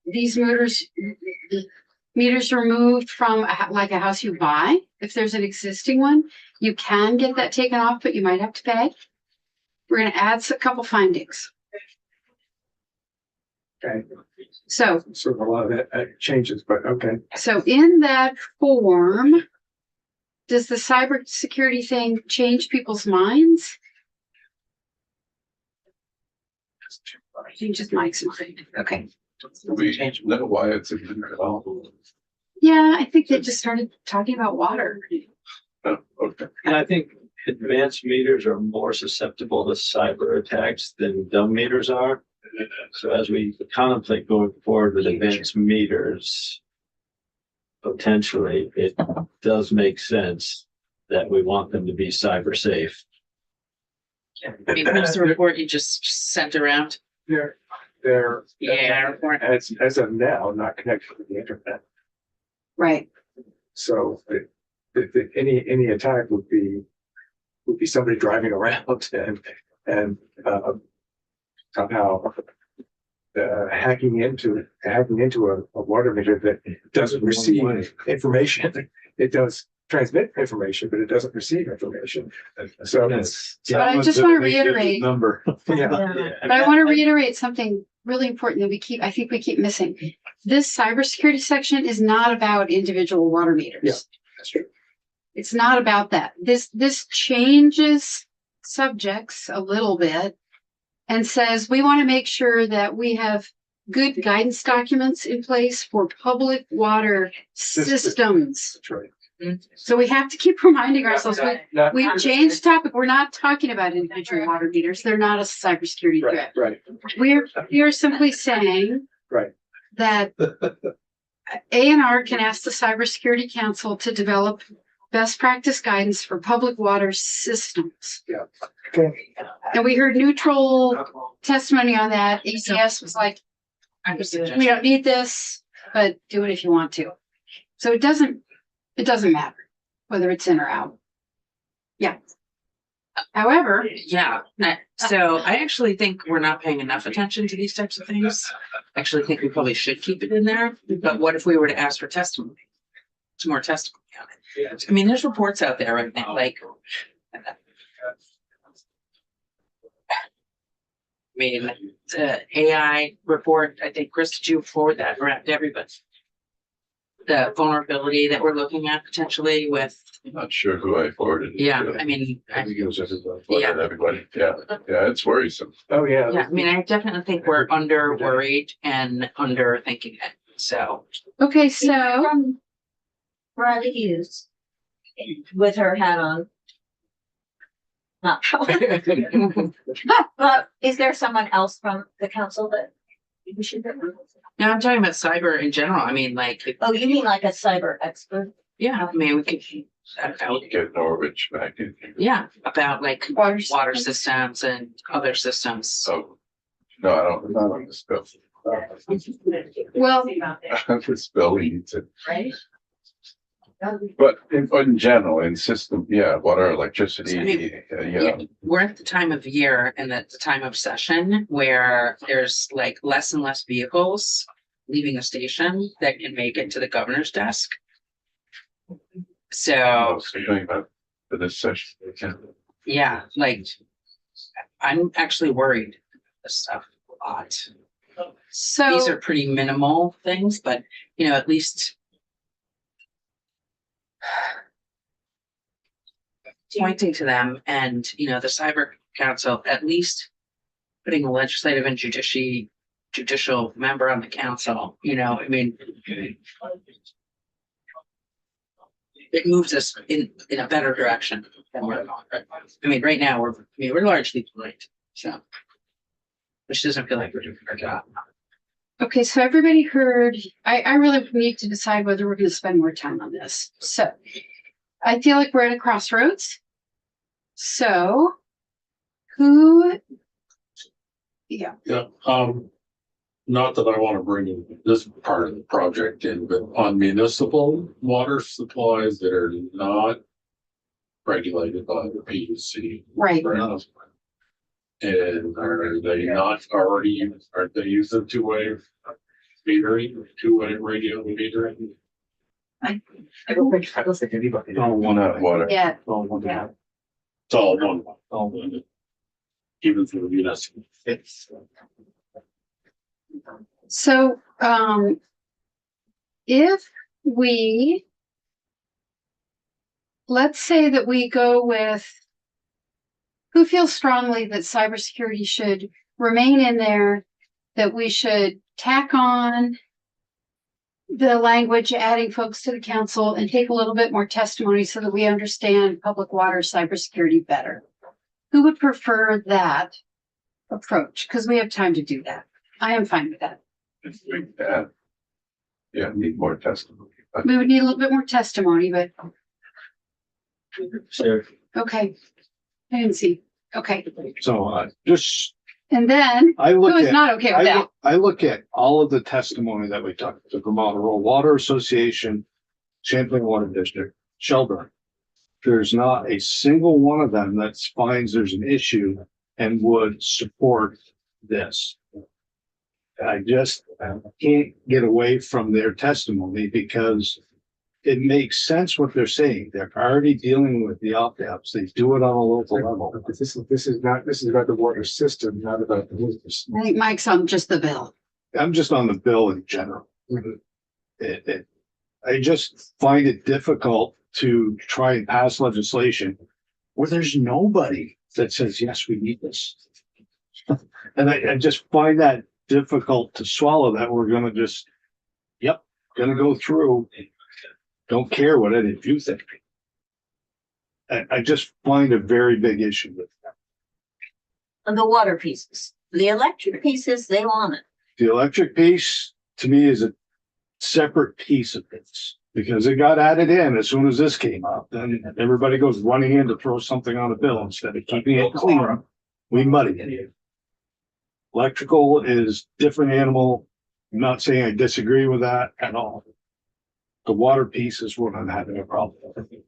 these meters removed from like a house you buy. If there's an existing one, you can get that taken off, but you might have to pay. We're going to add a couple findings. Okay, So sort of a lot of that changes, but okay. So in that form, does the cybersecurity thing change people's minds? Changes Mike's mind. Okay. We know why it's in there at all. Yeah, I think they just started talking about water. Oh, okay. And I think advanced meters are more susceptible to cyber attacks than dumb meters are. So as we contemplate going forward with advanced meters, potentially it does make sense that we want them to be cyber safe. I mean, what's the report you just sent around? They're Yeah. as of now, not connected to the internet. Right. So any attack would be somebody driving around and somehow hacking into a water meter that doesn't receive information. It does transmit information, but it doesn't receive information. So it's But I just want to reiterate, Number. yeah. but I want to reiterate something really important that I think we keep missing. This cybersecurity section is not about individual water meters. Yeah. That's true. It's not about that. This changes subjects a little bit and says we want to make sure that we have good guidance documents in place for public water systems. That's right. So we have to keep reminding ourselves, Not- we've changed topic. We're not talking about individual water meters. They're not a cybersecurity Right, threat. right. We're simply saying Right. that A&R can ask the Cybersecurity Council to develop best practice guidance for public water systems. Okay. And we heard neutral testimony on that. ACS was like, I was we don't need this, but do it if you want to. So it doesn't matter whether it's in or out. Yeah. However, So I actually think we're not paying enough attention to these types of things. I actually think we probably should keep it in there. But what if we were to ask for testimony? Some more testimony on it. I mean, there's reports out there right now, like. I mean, the AI report, I think, Chris, did you forward that around to everybody? The vulnerability that we're looking at potentially with, I'm not sure who I forwarded. it yeah, to. I mean, I think it was everybody. Yeah, it's worrisome. Oh, yeah. yeah, I mean, I definitely think we're under worried and under thinking it, so. okay, so From Veronica Hughes with her hat on. Not but is there someone else from the council that we should? No, I'm talking about cyber in general. I mean, like, Oh, you mean like a cyber expert? yeah, I mean, we could, about, Get Norwich back in here. yeah, about like water water systems and other systems. So, no, I don't, not on this bill. well, This bill needs it. Right. But in general, in system, yeah, water, electricity, I mean, yeah. We're at the time of year and at the time of session where there's like less and less vehicles leaving the station that can make it to the governor's desk. I So, was thinking about for this session. yeah, like, I'm actually worried this stuff a lot. These are So, pretty minimal things, but you know, at least pointing to them and, you know, the cyber council, at least putting a legislative and judicial member on the council, you know, I mean, it moves us in a better direction than we're going. I mean, right now, we're largely blind, so. Which doesn't feel like we're doing our job. okay, so everybody heard, I really need to decide whether we're gonna spend more time on this. So I feel like we're at a crossroads. So who? Yeah, Yeah, not that I want to bring this part of the project in, but on municipal water supplies that are not regulated by the PUC. right. And are they not already, aren't they using two-way metering, two-way radio metering? I don't think anybody. Not water. Yeah, Yeah. It's all one. Even for the municipal. so, if we, let's say that we go with, who feels strongly that cybersecurity should remain in there, that we should tack on the language, adding folks to the council and take a little bit more testimony so that we understand public water cybersecurity better? Who would prefer that approach? Because we have time to do that. I am fine with that. Yeah, need more testimony. But We would need a little bit more testimony, but Sure. okay. I didn't see. Okay. So just, And then I who look is at, not okay with that? I look at all of the testimony that we took, the Vermont Rural Water Association, Champlain Water District, Shelburne. There's not a single one of them that finds there's an issue and would support this. I just can't get away from their testimony because it makes sense what they're saying. They're already dealing with the opt-outs. They do it on a local level. But this is about the water system, not about the business. I think Mike's on just the bill. I'm just on the bill in general. I just find it difficult to try and pass legislation where there's nobody that says, yes, we need this. And I just find that difficult to swallow, that we're gonna just, yep, gonna go through. Don't care what any of you think. I just find a very big issue with that. And the water pieces, the electric pieces, they want it. The electric piece, to me, is a separate piece of this. Because it got added in as soon as this came up, then everybody goes running in to throw something on a bill instead of keeping it clean. We muddy it. Electrical is different animal. I'm not saying I disagree with that at all. The water piece is what I'm having a problem with. I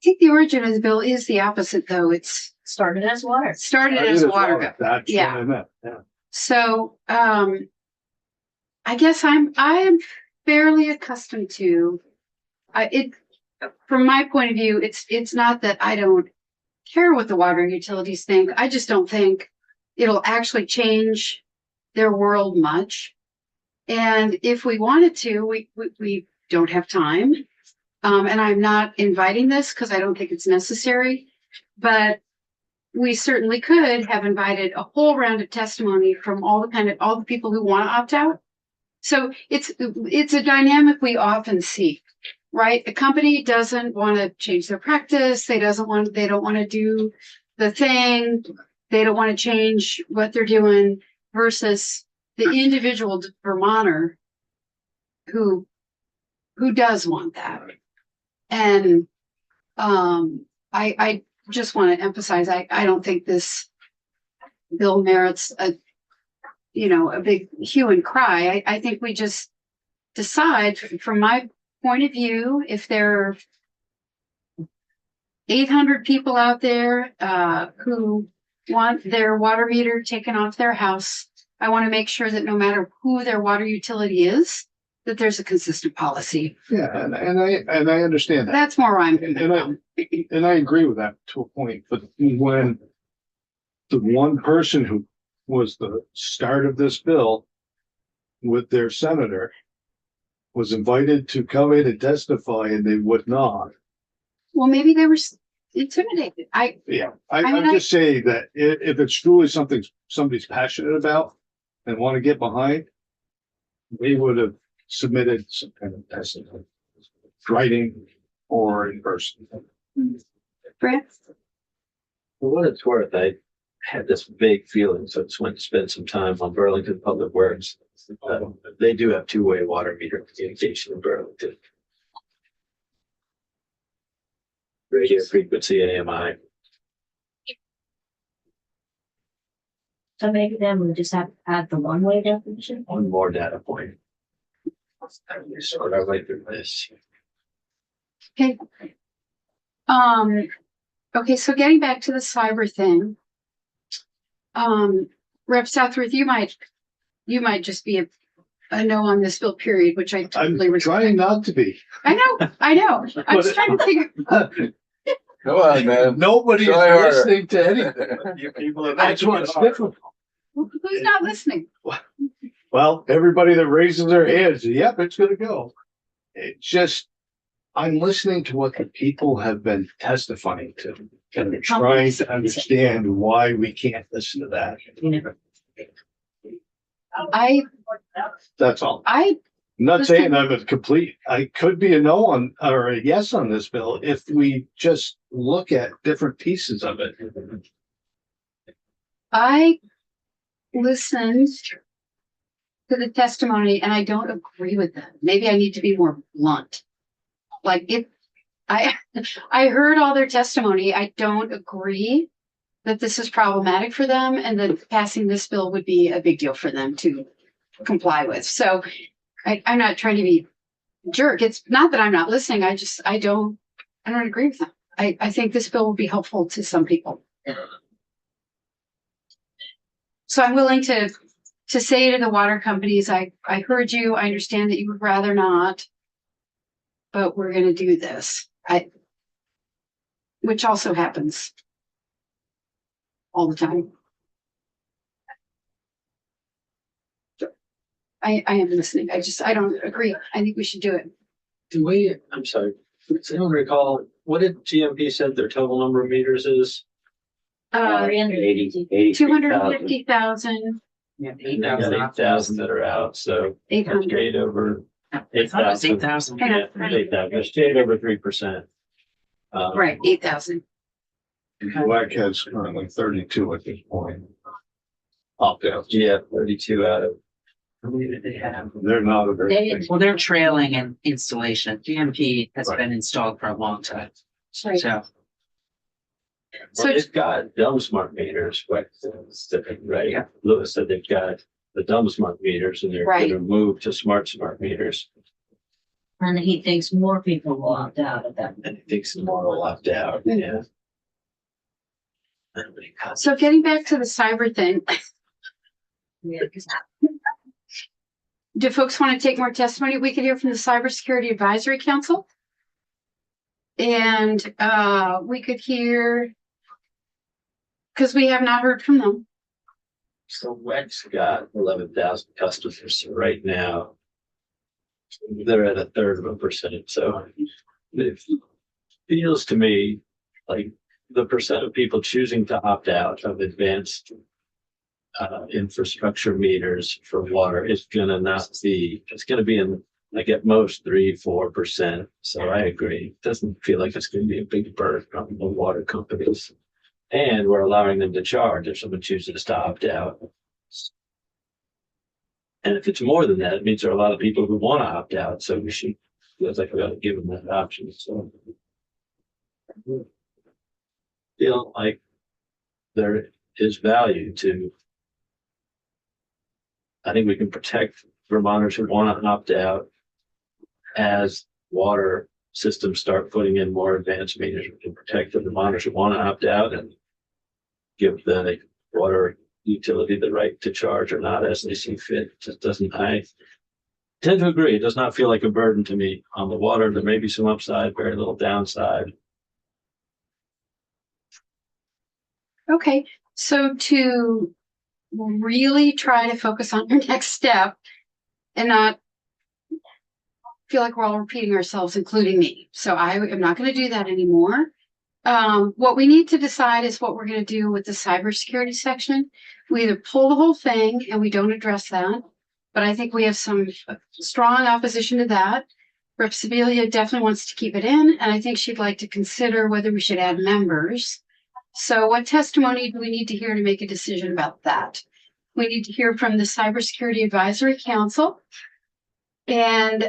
think the origin of the bill is the opposite, though. It's Started as water. started as a water bill. That's Yeah. what I meant, yeah. So, I guess I am fairly accustomed to, from my point of view, it's not that I don't care what the water utilities think. I just don't think it'll actually change their world much. And if we wanted to, we don't have time. And I'm not inviting this because I don't think it's necessary, but we certainly could have invited a whole round of testimony from all the people who want to opt out. So it's a dynamic we often see, right? The company doesn't want to change their practice. They don't want to do the thing. They don't want to change what they're doing versus the individual Vermonter who does want that. And I just want to emphasize, I don't think this bill merits a big hue and cry. I think we just decide, from my point of view, if there are 800 people out there, who want their water meter taken off their house, I want to make sure that no matter who their water utility is, that there's a consistent policy. Yeah, and I understand that. That's more I'm. And I agree with that to a point, but when the one person who was the start of this bill with their senator was invited to come in and testify and they would not. Well, maybe they were intimidated. Yeah, mean, I'm just saying that if it's truly something somebody's passionate about and want to get behind, we would have submitted some kind of testimony, writing or in person. Brett? For what it's worth, I had this vague feeling, so I just went to spend some time on Burlington Public Works. They do have two-way water meter communication in Burlington. Radio frequency AMI. So maybe then we just have to add the one-way definition. One more data point. Sort our way through this. Okay. Okay, so getting back to the cyber thing. Rep Southworth, you might just be a no on this bill, period, which I totally I'm respect. trying not to be. I know. I'm just trying to figure. Come on, man. Nobody is Try harder. listening to anything. You people are That's what's difficult. Who's not listening? Well, everybody that raises their hands, yep, it's gonna go. It just, I'm listening to what the people have been testifying to. And they're trying to understand why we can't listen to that. That's all. I I'm not saying I'm a complete, I could be a no on, or a yes on this bill if we just look at different pieces of it. listened to the testimony and I don't agree with them. Maybe I need to be more blunt. Like if I heard all their testimony, I don't agree that this is problematic for them and that passing this bill would be a big deal for them to comply with. So I'm not trying to be a jerk. It's not that I'm not listening. I don't agree with them. I think this bill will be helpful to some people. So I'm willing to say to the water companies, I heard you, I understand that you would rather not, but we're gonna do this. Which also happens all the time. I am listening. I don't agree. I think we should do it. Do we, I'm sorry, does anyone recall, what did GMP said their total number of meters is? 250,000, Yeah, And they got 8,000 that are out, so that's 800. eight over. I thought it was 8,000. Yeah, 8,000, that's shade over 3%. Right, 8,000. WAC has currently 32 at this point. Opt out. Yeah, 32 out of. How many did they have? They're not a very They- big. Well, they're trailing in installation. GMP has been installed for a long time. Right. So So Well, they've got dumb smart meters, right? Right. Yeah. Lewis said they've got the dumb smart meters and they're Right. gonna move to smart meters. And he thinks more people will opt out of that. And he thinks the more will opt out, yeah. So getting back to the cyber thing, do folks want to take more testimony? We could hear from the Cybersecurity Advisory Council. And we could hear, because we have not heard from them. So WEX got 11,000 customers so right now. They're at 1/3%, so it feels to me like the percent of people choosing to opt out of advanced infrastructure meters for water is gonna not be, it's gonna be in like at most 3-4%. So I agree. It doesn't feel like it's gonna be a big burden on the water companies. And we're allowing them to charge if someone chooses to opt out. And if it's more than that, it means there are a lot of people who want to opt out. So we should, feels like we ought to give them that option. So feel like there is value to, I think we can protect Vermonters who want to opt out as water systems start putting in more advanced meters, we can protect the Vermonters who want to opt out and give the water utility the right to charge or not as they see fit. It just doesn't, I tend to agree. It does not feel like a burden to me on the water. There may be some upside, very little downside. Okay, so to really try to focus on our next step and not feel like we're all repeating ourselves, including me. So I am not going to do that anymore. What we need to decide is what we're going to do with the cybersecurity section. We either pull the whole thing and we don't address that, but I think we have some strong opposition to that. Rep. Sibilia definitely wants to keep it in, and I think she'd like to consider whether we should add members. So what testimony do we need to hear to make a decision about that? We need to hear from the Cybersecurity Advisory Council. And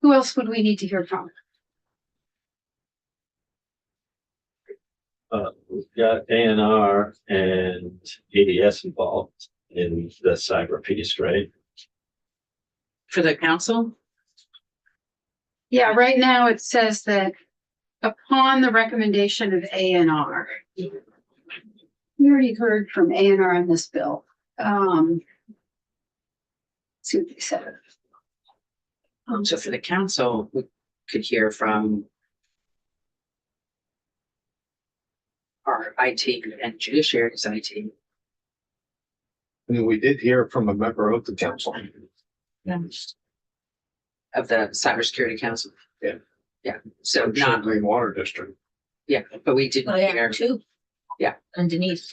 who else would we need to hear from? We've got ANR and ADS involved in the cyber piece, right? For the council? Yeah, right now it says that upon the recommendation of ANR. We already heard from ANR on this bill. Let's see what they said. So for the council, we could hear from our IT and judiciary's IT. I mean, we did hear from a member of the council. Of the cybersecurity council. Yeah. Yeah, so From not, Clean Water District. yeah, but we didn't Oh, yeah, hear, two. Yeah. And Denise.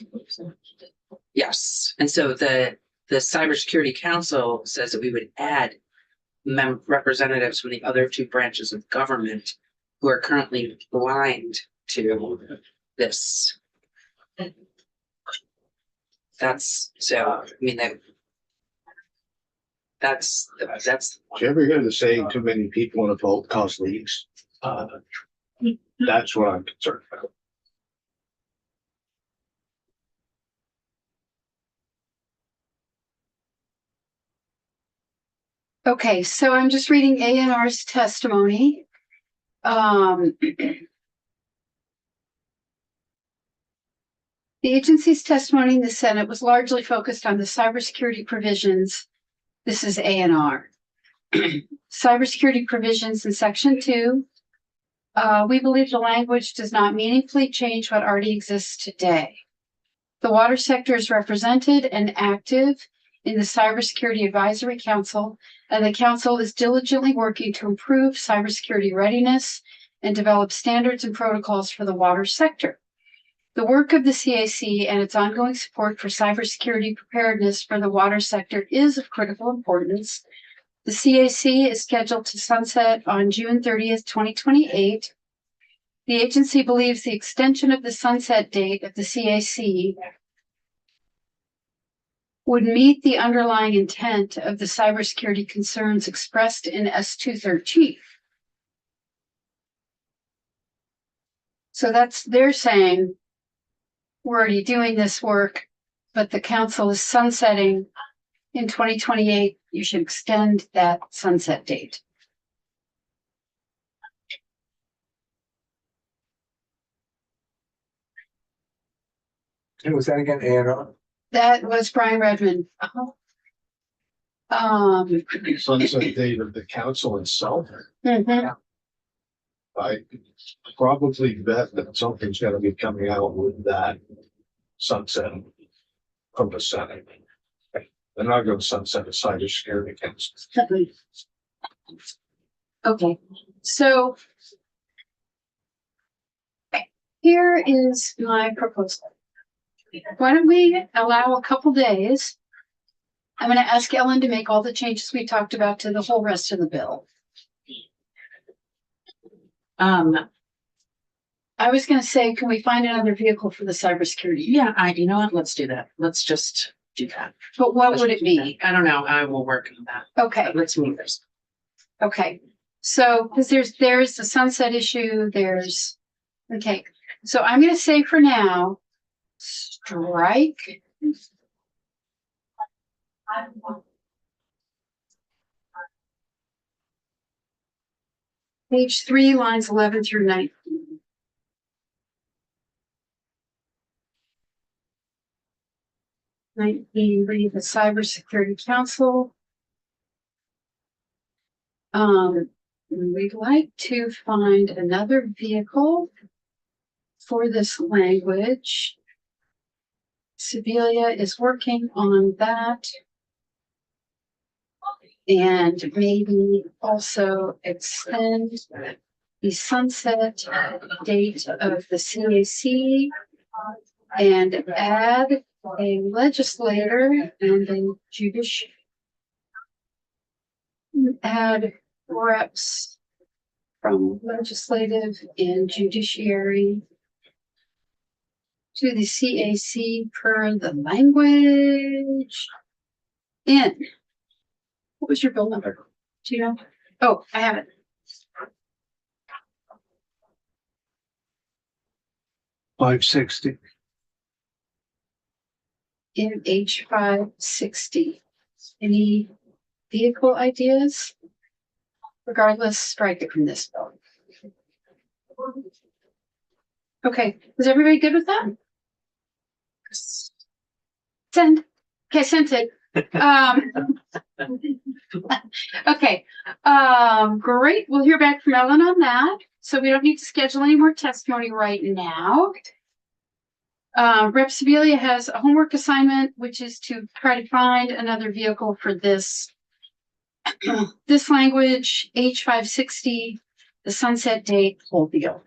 yes, and so the cybersecurity council says that we would add representatives from the other two branches of government who are currently blind to this. That's, so, I mean, that's. If you ever hear the saying, too many people in a boat cause leaks? That's what I'm concerned about. Okay, so I'm just reading ANR's testimony. The agency's testimony in the Senate was largely focused on the cybersecurity provisions. This is ANR. Cybersecurity provisions in Section 2. We believe the language does not meaningfully change what already exists today. The water sector is represented and active in the Cybersecurity Advisory Council, and the council is diligently working to improve cybersecurity readiness and develop standards and protocols for the water sector. The work of the CAC and its ongoing support for cybersecurity preparedness for the water sector is of critical importance. The CAC is scheduled to sunset on June 30th, 2028. The agency believes the extension of the sunset date of the CAC would meet the underlying intent of the cybersecurity concerns expressed in S213. So they're saying, we're already doing this work, but the council is sunsetting in 2028. You should extend that sunset date. And was that again, ANR? That was Brian Redmond. Sunset date of the council itself, Mhm. I probably bet that something's gonna be coming out with that sunset from the Senate. They're not gonna sunset a cybersecurity council. Okay, so here is my proposal. Why don't we allow a couple days? I'm going to ask Ellen to make all the changes we talked about to the whole rest of the bill. I was going to say, can we find another vehicle for the cybersecurity? Yeah, you know what, let's do that. Let's just do that. But what would it be? I don't know, I will work on that. Okay, Let's move this. okay. So, because there's the sunset issue, okay. So I'm going to say for now, strike. Page 3, lines 11 through 19. Read the Cybersecurity Council. We'd like to find another vehicle for this language. Sibilia is working on that. And maybe also extend the sunset date of the CAC and add a legislator and a judicial. Add reps from legislative and judiciary to the CAC per the language. In. What was your bill number? Do you know? Oh, I have it. $560. MH 560. Any vehicle ideas? Regardless, strike it from this bill. Okay, is everybody good with that? Send. Okay, sent it. Okay, great. We'll hear back from Ellen on that. So we don't need to schedule any more testimony right now. Rep Sibilia has a homework assignment, which is to try to find another vehicle for this this language, H560, the sunset date, whole deal.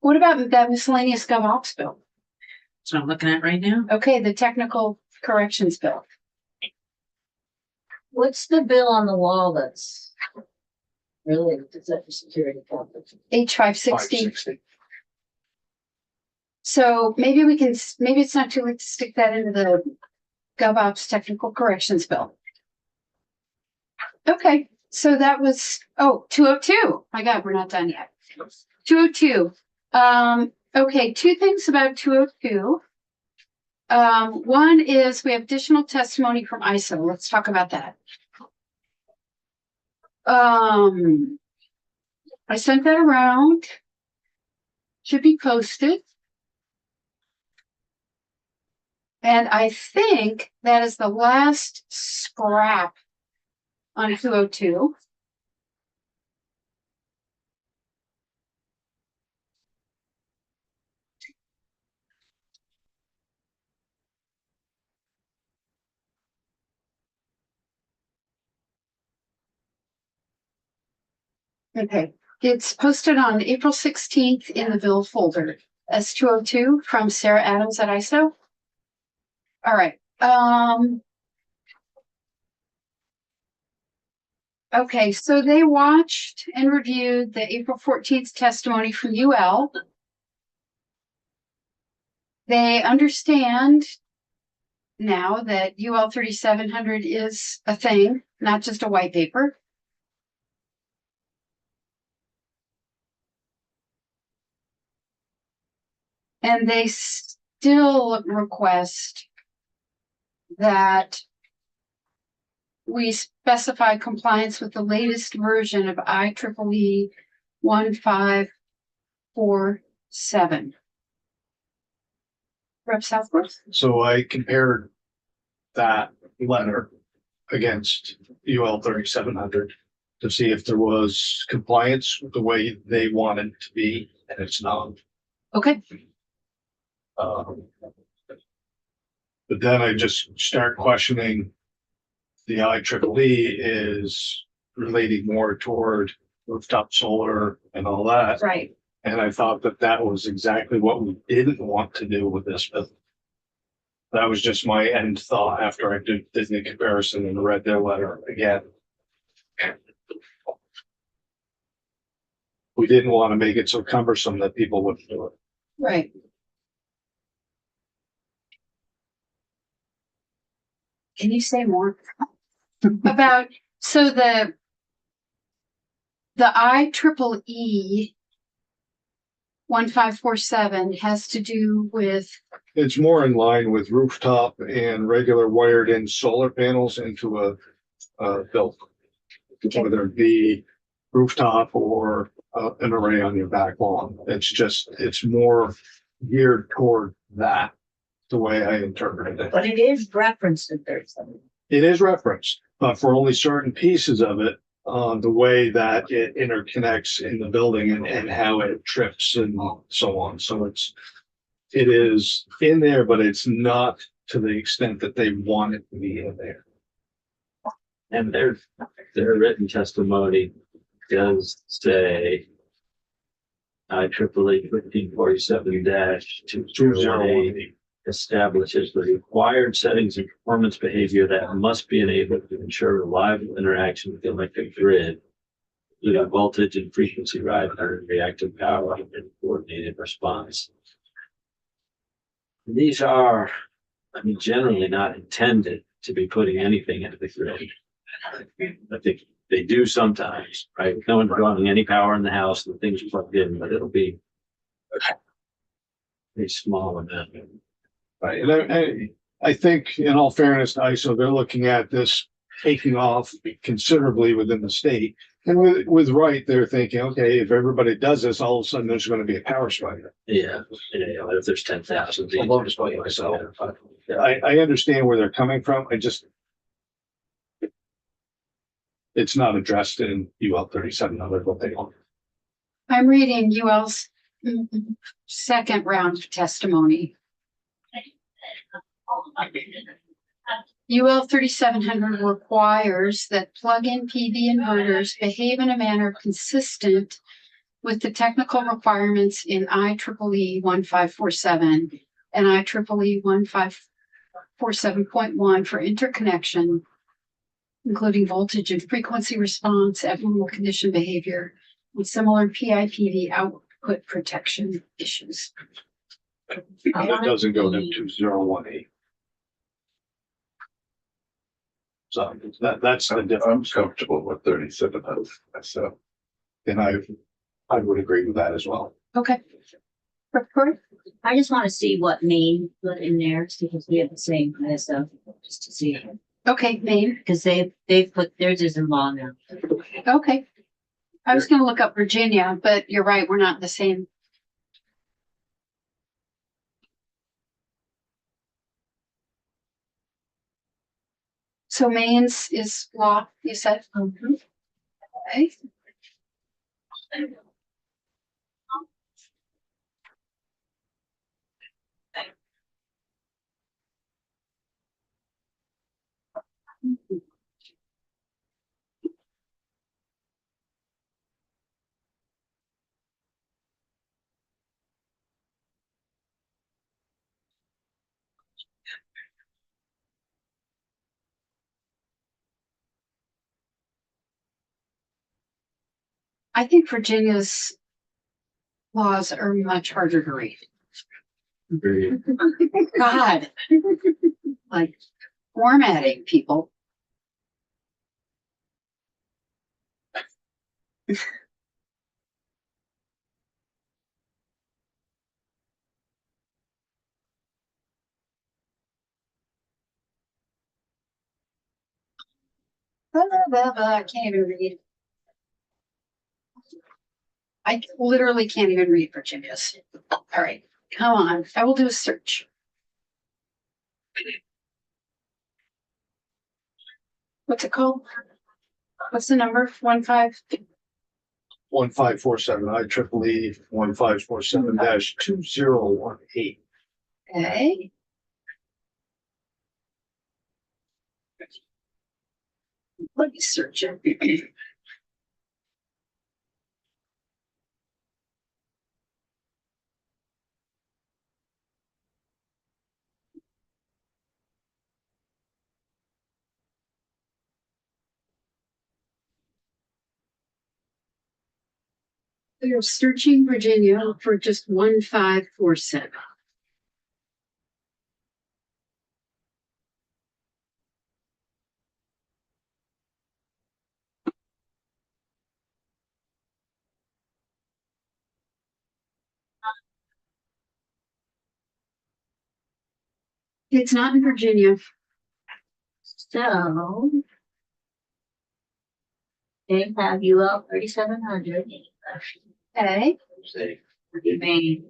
What about that miscellaneous GovOps bill? That's what I'm looking at right now. Okay, the technical corrections bill. What's the bill on the wall that's related to cybersecurity company? H560. So maybe we can, maybe it's not too late to stick that into the GovOps technical corrections bill. Okay, so that was, 202. My God, we're not done yet. 202. Okay, two things about 202. One is we have additional testimony from ISO. Let's talk about that. I sent that around. Should be posted. And I think that is the last scrap on 202. Okay, it's posted on April 16th in the bill folder. S202 from Sarah Adams at ISO. All right. Okay, so they watched and reviewed the April 14th testimony from UL. They understand now that UL 3700 is a thing, not just a white paper. And they still request that we specify compliance with the latest version of IEEE 1547. Rep Southworth? So I compared that letter against UL 3700 to see if there was compliance with the way they want it to be, and it's not. Okay. But then I just start questioning the IEEE is relating more toward rooftop solar and all that. Right. And I thought that that was exactly what we didn't want to do with this bill. That was just my end thought after I did the comparison and read their letter again. We didn't want to make it so cumbersome that people wouldn't do it. Right. Can you say more about, so the IEEE 1547 has to do with, It's more in line with rooftop and regular wired in solar panels into a building. Whether it be rooftop or an array on your back lawn. It's more geared toward that, the way I interpreted it. But it is referenced in 37. It is referenced, but for only certain pieces of it, the way that it interconnects in the building and how it trips and so on. So it is in there, but it's not to the extent that they want it to be in there. And their written testimony does say IEEE 1547-2018 establishes the required settings and performance behavior that must be enabled to ensure reliable interaction with the electric grid, including voltage and frequency rider and reactive power and coordinated response. These are, I mean, generally not intended to be putting anything into the grid. I think they do sometimes, right? No one's running any power in the house, the thing's plugged in, but it'll be a small amount. Right, and I think in all fairness to ISO, they're looking at this taking off considerably within the state. And with Wright, they're thinking, okay, if everybody does this, all of a sudden there's gonna be a power spike. Yeah, if there's 10,000. A load spike myself. I understand where they're coming from, it's not addressed in UL 3700, what they want. I'm reading UL's second round of testimony. UL 3700 requires that plug-in PV inverters behave in a manner consistent with the technical requirements in IEEE 1547 and IEEE 1547.1 for interconnection, including voltage and frequency response, abnormal condition behavior, and similar PIPV output protection issues. It doesn't go to 2018. So that's the difference. I'm comfortable with 3700 myself. And I would agree with that as well. Okay. Report. I just want to see what Maine put in there, because we have the same kind of stuff, just to see. Okay, Maine. Because they've put, theirs is in law now. Okay. I was gonna look up Virginia, but you're right, we're not the same. So Maine's is law, you said? Okay. I think Virginia's laws are much harder to read. God. Like formatting people. I can't even read. I literally can't even read Virginia's. All right, come on. I will do a search. What's it called? What's the number? 15? 1547, IEEE 1547-2018. Okay. Let me search it. We are searching Virginia for just 1547. It's not in Virginia. So Okay, have UL 3700. Okay, Say, Main.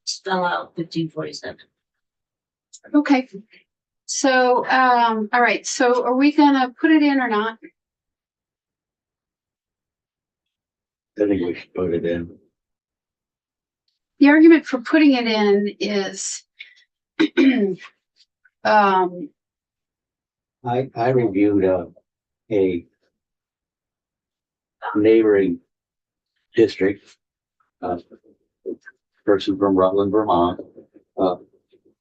Spell out 1547. okay. So, all right, so are we gonna put it in or not? I think we should put it in. The argument for putting it in is, um, I reviewed a neighboring district, person from Rutland, Vermont,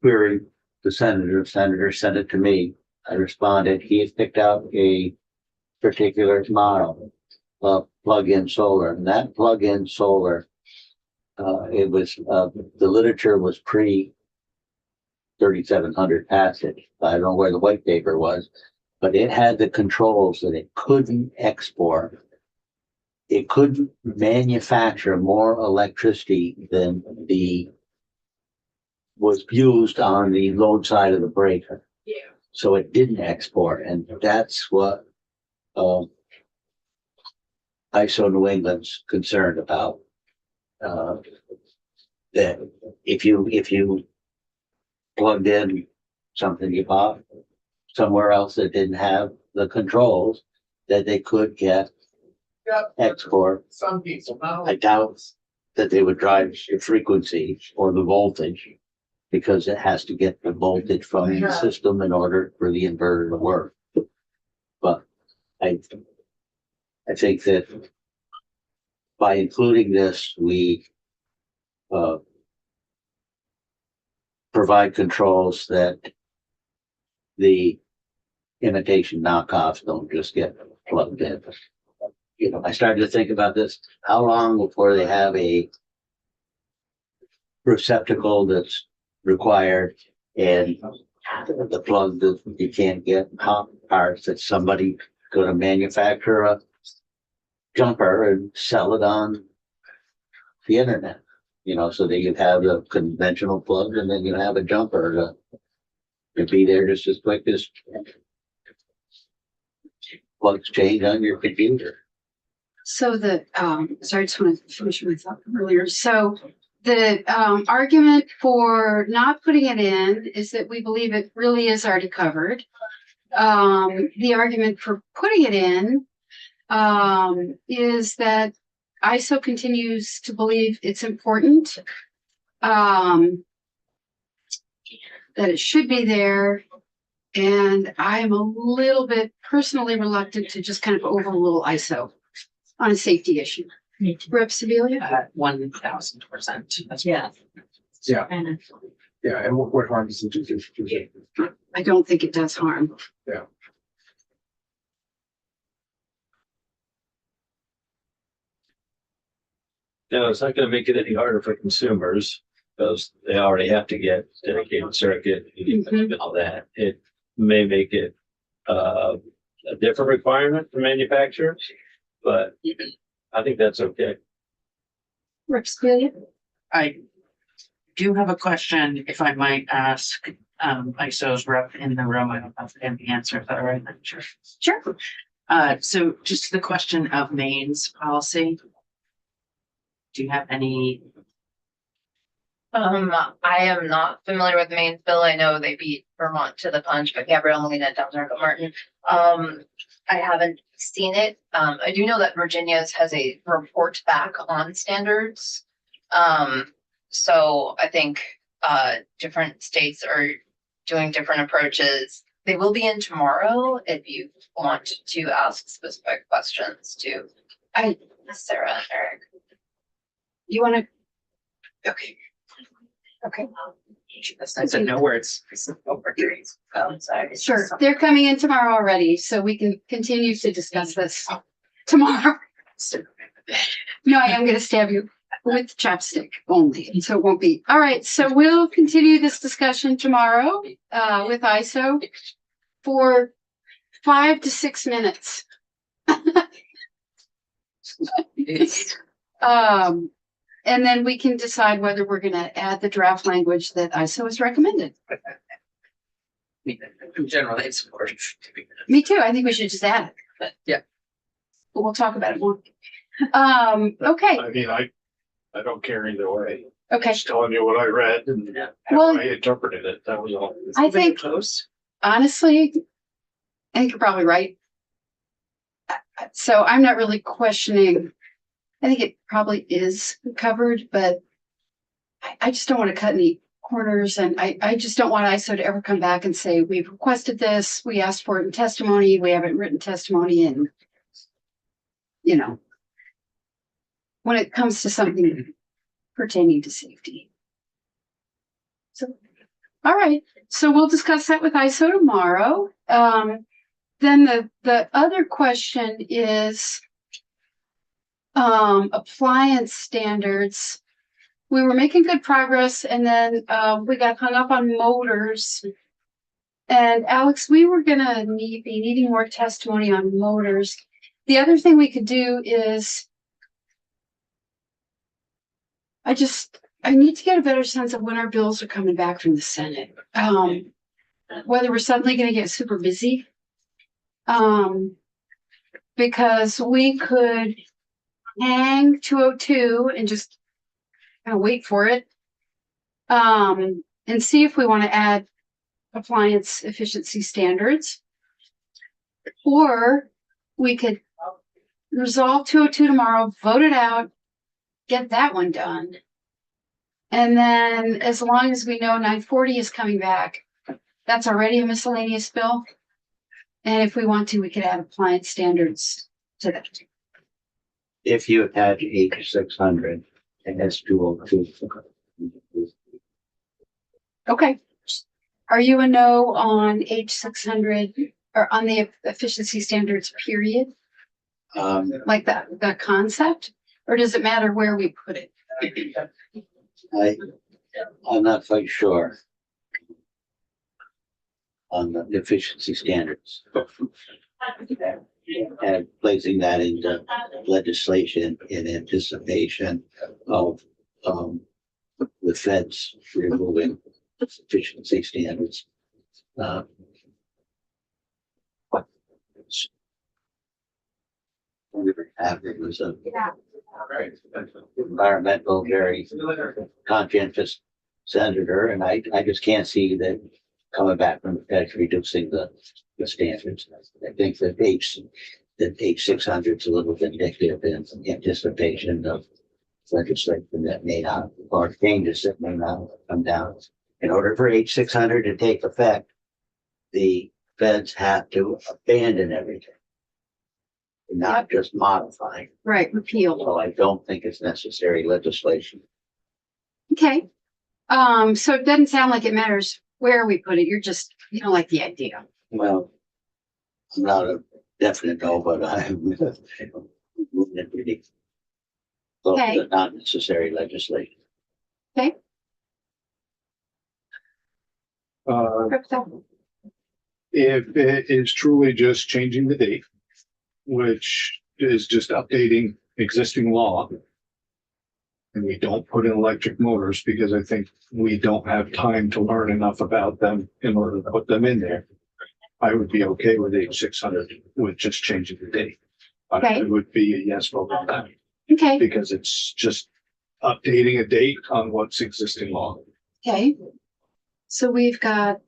queried the senator sent it to me. I responded, he had picked out a particular model of plug-in solar, and that plug-in solar, it was, the literature was pre 3700 passage. I don't know where the white paper was, but it had the controls that it couldn't export. It couldn't manufacture more electricity than was used on the load side of the breaker. Yeah. So it didn't export, and that's what ISO New England's concerned about. That if you plugged in something you bought somewhere else that didn't have the controls, that they could get export. Some people. I doubt that they would drive the frequency or the voltage, because it has to get the voltage from the system in order for the inverter to work. But I think that by including this, we provide controls that the imitation knockoffs don't just get plugged in. You know, I started to think about this, how long before they have a receptacle that's required, and the plug that you can't get hot parts, that somebody gonna manufacture a jumper and sell it on the internet, you know, so that you have the conventional plug and then you have a jumper to be there just as quick as plugs change on your computer. so sorry, I just want to finish my thought earlier. So the argument for not putting it in is that we believe it really is already covered. The argument for putting it in is that ISO continues to believe it's important, that it should be there. And I am a little bit personally reluctant to just kind of overrule ISO on a safety issue. Me too. Rep. Sibilia? 1000%. That's Yeah. Yeah. And Yeah, and what harm does it do? I don't think it does harm. No, it's not gonna make it any harder for consumers, because they already have to get dedicated circuit and all that. It may make it a different requirement for manufacturers, but I think that's okay. Rep. Sibilia? I do have a question, if I might ask, ISO's rep in the room. I don't know if they have the answer. Is that all right? Sure. Sure. So just the question of Maine's policy. Do you have any? I am not familiar with Maine's bill. I know they beat Vermont to the punch, but Gabrielle Molina down there at Martin. I haven't seen it. I do know that Virginia's has a report back on standards. So I think different states are doing different approaches. They will be in tomorrow if you want to ask specific questions to Sarah and Eric. You want to? Okay. Okay. I said no words. Oh, sorry. Sure. They're coming in tomorrow already, so we can continue to discuss this tomorrow. No, I am going to stab you. with chapstick only, and so it won't be. All right, so we'll continue this discussion tomorrow with ISO for 5 to 6 minutes. And then we can decide whether we're gonna add the draft language that ISO has recommended. Generally, it's supportive. Me too, I think we should just add it. But yeah, But we'll talk about it more. Okay, I mean, I don't care either way. okay. Just telling you what I read and Well- how I interpreted it. That was all. I think, close. honestly, I think you're probably right. So I'm not really questioning. I think it probably is covered, but I just don't want to cut any corners, and I just don't want ISO to ever come back and say, we've requested this, we asked for it in testimony, we haven't written testimony, and you know, when it comes to something pertaining to safety. So, all right, so we'll discuss that with ISO tomorrow. Then the other question is appliance standards. We were making good progress, and then we got hung up on motors. And Alex, we were gonna be needing more testimony on motors. The other thing we could do is I need to get a better sense of when our bills are coming back from the Senate. Whether we're suddenly gonna get super busy. Because we could hang 202 and just kind of wait for it. And see if we want to add appliance efficiency standards. Or we could resolve 202 tomorrow, vote it out, get that one done. And then as long as we know 940 is coming back, that's already a miscellaneous bill. And if we want to, we could add appliance standards to that. If you attach H600 and S202. Okay. Are you a no on H600 or on the efficiency standards period? Like that concept? Or does it matter where we put it? I'm not quite sure on the efficiency standards. And placing that into legislation in anticipation of the feds removing efficiency standards. It was a environmental, very conscientious senator, and I just can't see that coming back from the feds reducing the standards. I think that H600 is a little vindictive in anticipation of legislation that may not, or changes that may not come down. In order for H600 to take effect, the feds have to abandon everything, not just modify. Right, repeal. So I don't think it's necessary legislation. Okay. So it doesn't sound like it matters where we put it. You don't like the idea. Well, I'm not a definite no, but I'm moving it pretty close Okay. to not necessary legislation. Okay. If it is truly just changing the date, which is just updating existing law, and we don't put in electric motors because I think we don't have time to learn enough about them in order to put them in there, I would be okay with H600 with just changing the date. Okay. It would be a yes vote on that Okay. because it's just updating a date on what's existing law. Okay. So we've got.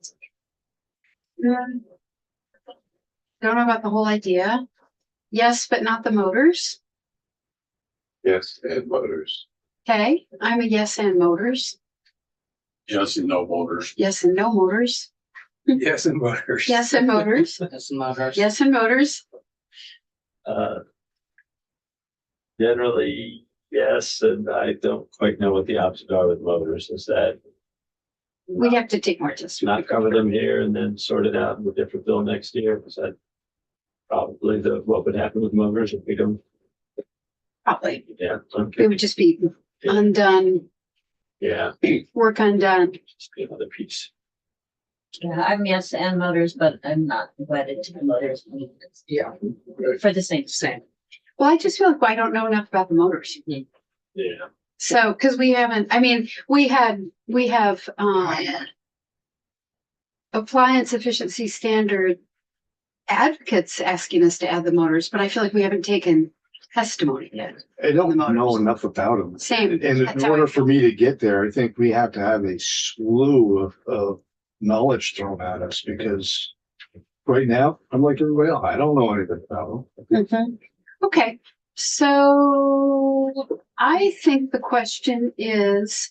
Don't know about the whole idea. Yes, but not the motors. Yes, and motors. Okay, I'm a yes and motors. Yes and no voters. Yes and no motors. Yes, and motors. Yes and motors. That's motors. Yes and motors. Generally, yes, and I don't quite know what the options are with motors. Is that We'd have to take more testimony. not cover them here and then sort it out in a different bill next year? Is that probably what would happen with motors if we don't? Probably. Yeah. Okay. It would just be undone, Yeah, work undone. just be another piece. Yeah, I'm yes and motors, but I'm not wedded to the motors. Yeah. For the same. Same. Well, I just feel like I don't know enough about the motors. Yeah. So, because we haven't, I mean, we have, appliance efficiency standard advocates asking us to add the motors, but I feel like we haven't taken testimony yet. I don't The know motors. enough about them. Same. And That's in how I order feel. for me to get there, I think we have to have a slew of knowledge thrown at us because right now, I'm like everybody else. I don't know anything about them. Okay, so I think the question is,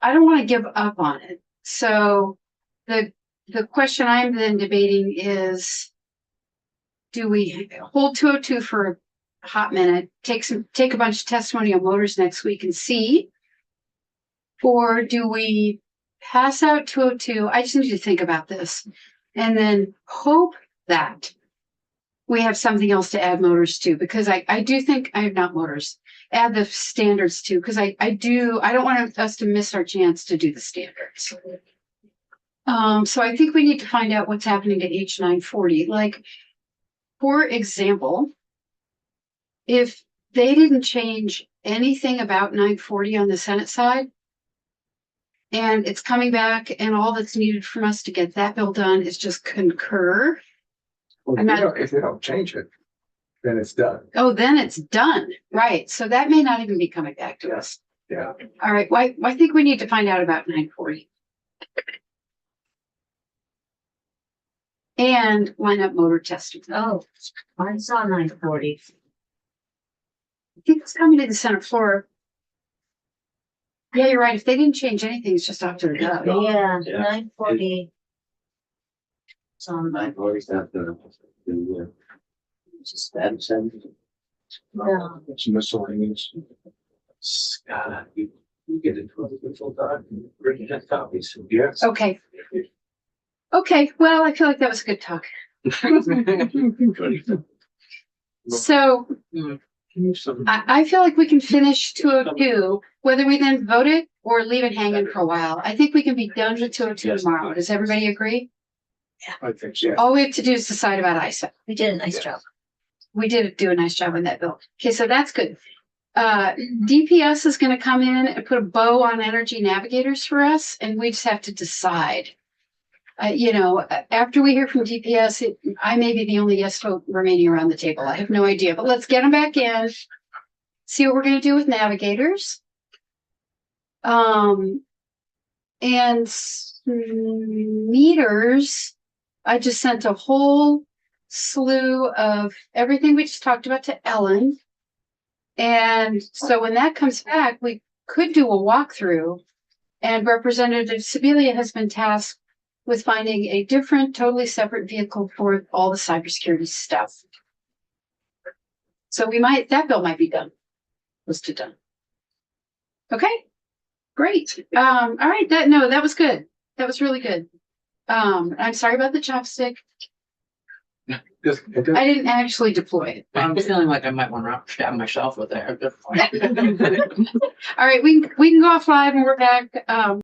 I don't want to give up on it. So the question I'm then debating is, do we hold 202 for a hot minute, take a bunch of testimony on motors next week and see? Or do we pass out 202? I just need to think about this and then hope that we have something else to add motors to, because I do think I have not motors, add the standards to, because I don't want us to miss our chance to do the standards. So I think we need to find out what's happening to H940. Like, for example, if they didn't change anything about 940 on the Senate side, and it's coming back, and all that's needed from us to get that bill done is just concur. Well, I'm not- if they don't change it, then it's done. Oh, then it's done. Right. So that may not even be coming back to us. Yeah. All right. Well, I think we need to find out about 940. And line up motor testing. Oh, I saw 940. I think it's coming to the Senate floor. Yeah, you're right. If they didn't change anything, it's just off to the gov. Yeah, Yeah. 940. It's on my, Always have to do, just that send. no, It's miscellaneous. God, you get it to a full document, bring it copies. Yes. Okay. Okay. Well, I feel like that was a good talk. So I feel like we can finish 202, whether we then vote it or leave it hanging for a while. I think we can be done with 202 tomorrow. Does everybody agree? I think so. All we have to do is decide about ISA. we did a nice job. We did do a nice job on that bill. Okay, so that's good. DPS is gonna come in and put a bow on energy navigators for us, and we just have to decide. After we hear from DPS, I may be the only yes vote remaining around the table. I have no idea, but let's get them back in. See what we're gonna do with navigators. And meters, I just sent a whole slew of everything we just talked about to Ellen. And so when that comes back, we could do a walkthrough, and Representative Sibilia has been tasked with finding a different, totally separate vehicle for all the cybersecurity stuff. So that bill might be done. Listed done. Okay, great. All right, that was good. That was really good. I'm sorry about the chopstick. I didn't actually deploy it. I'm feeling like I might want to stab myself with it. All right, we can go off live and we're back.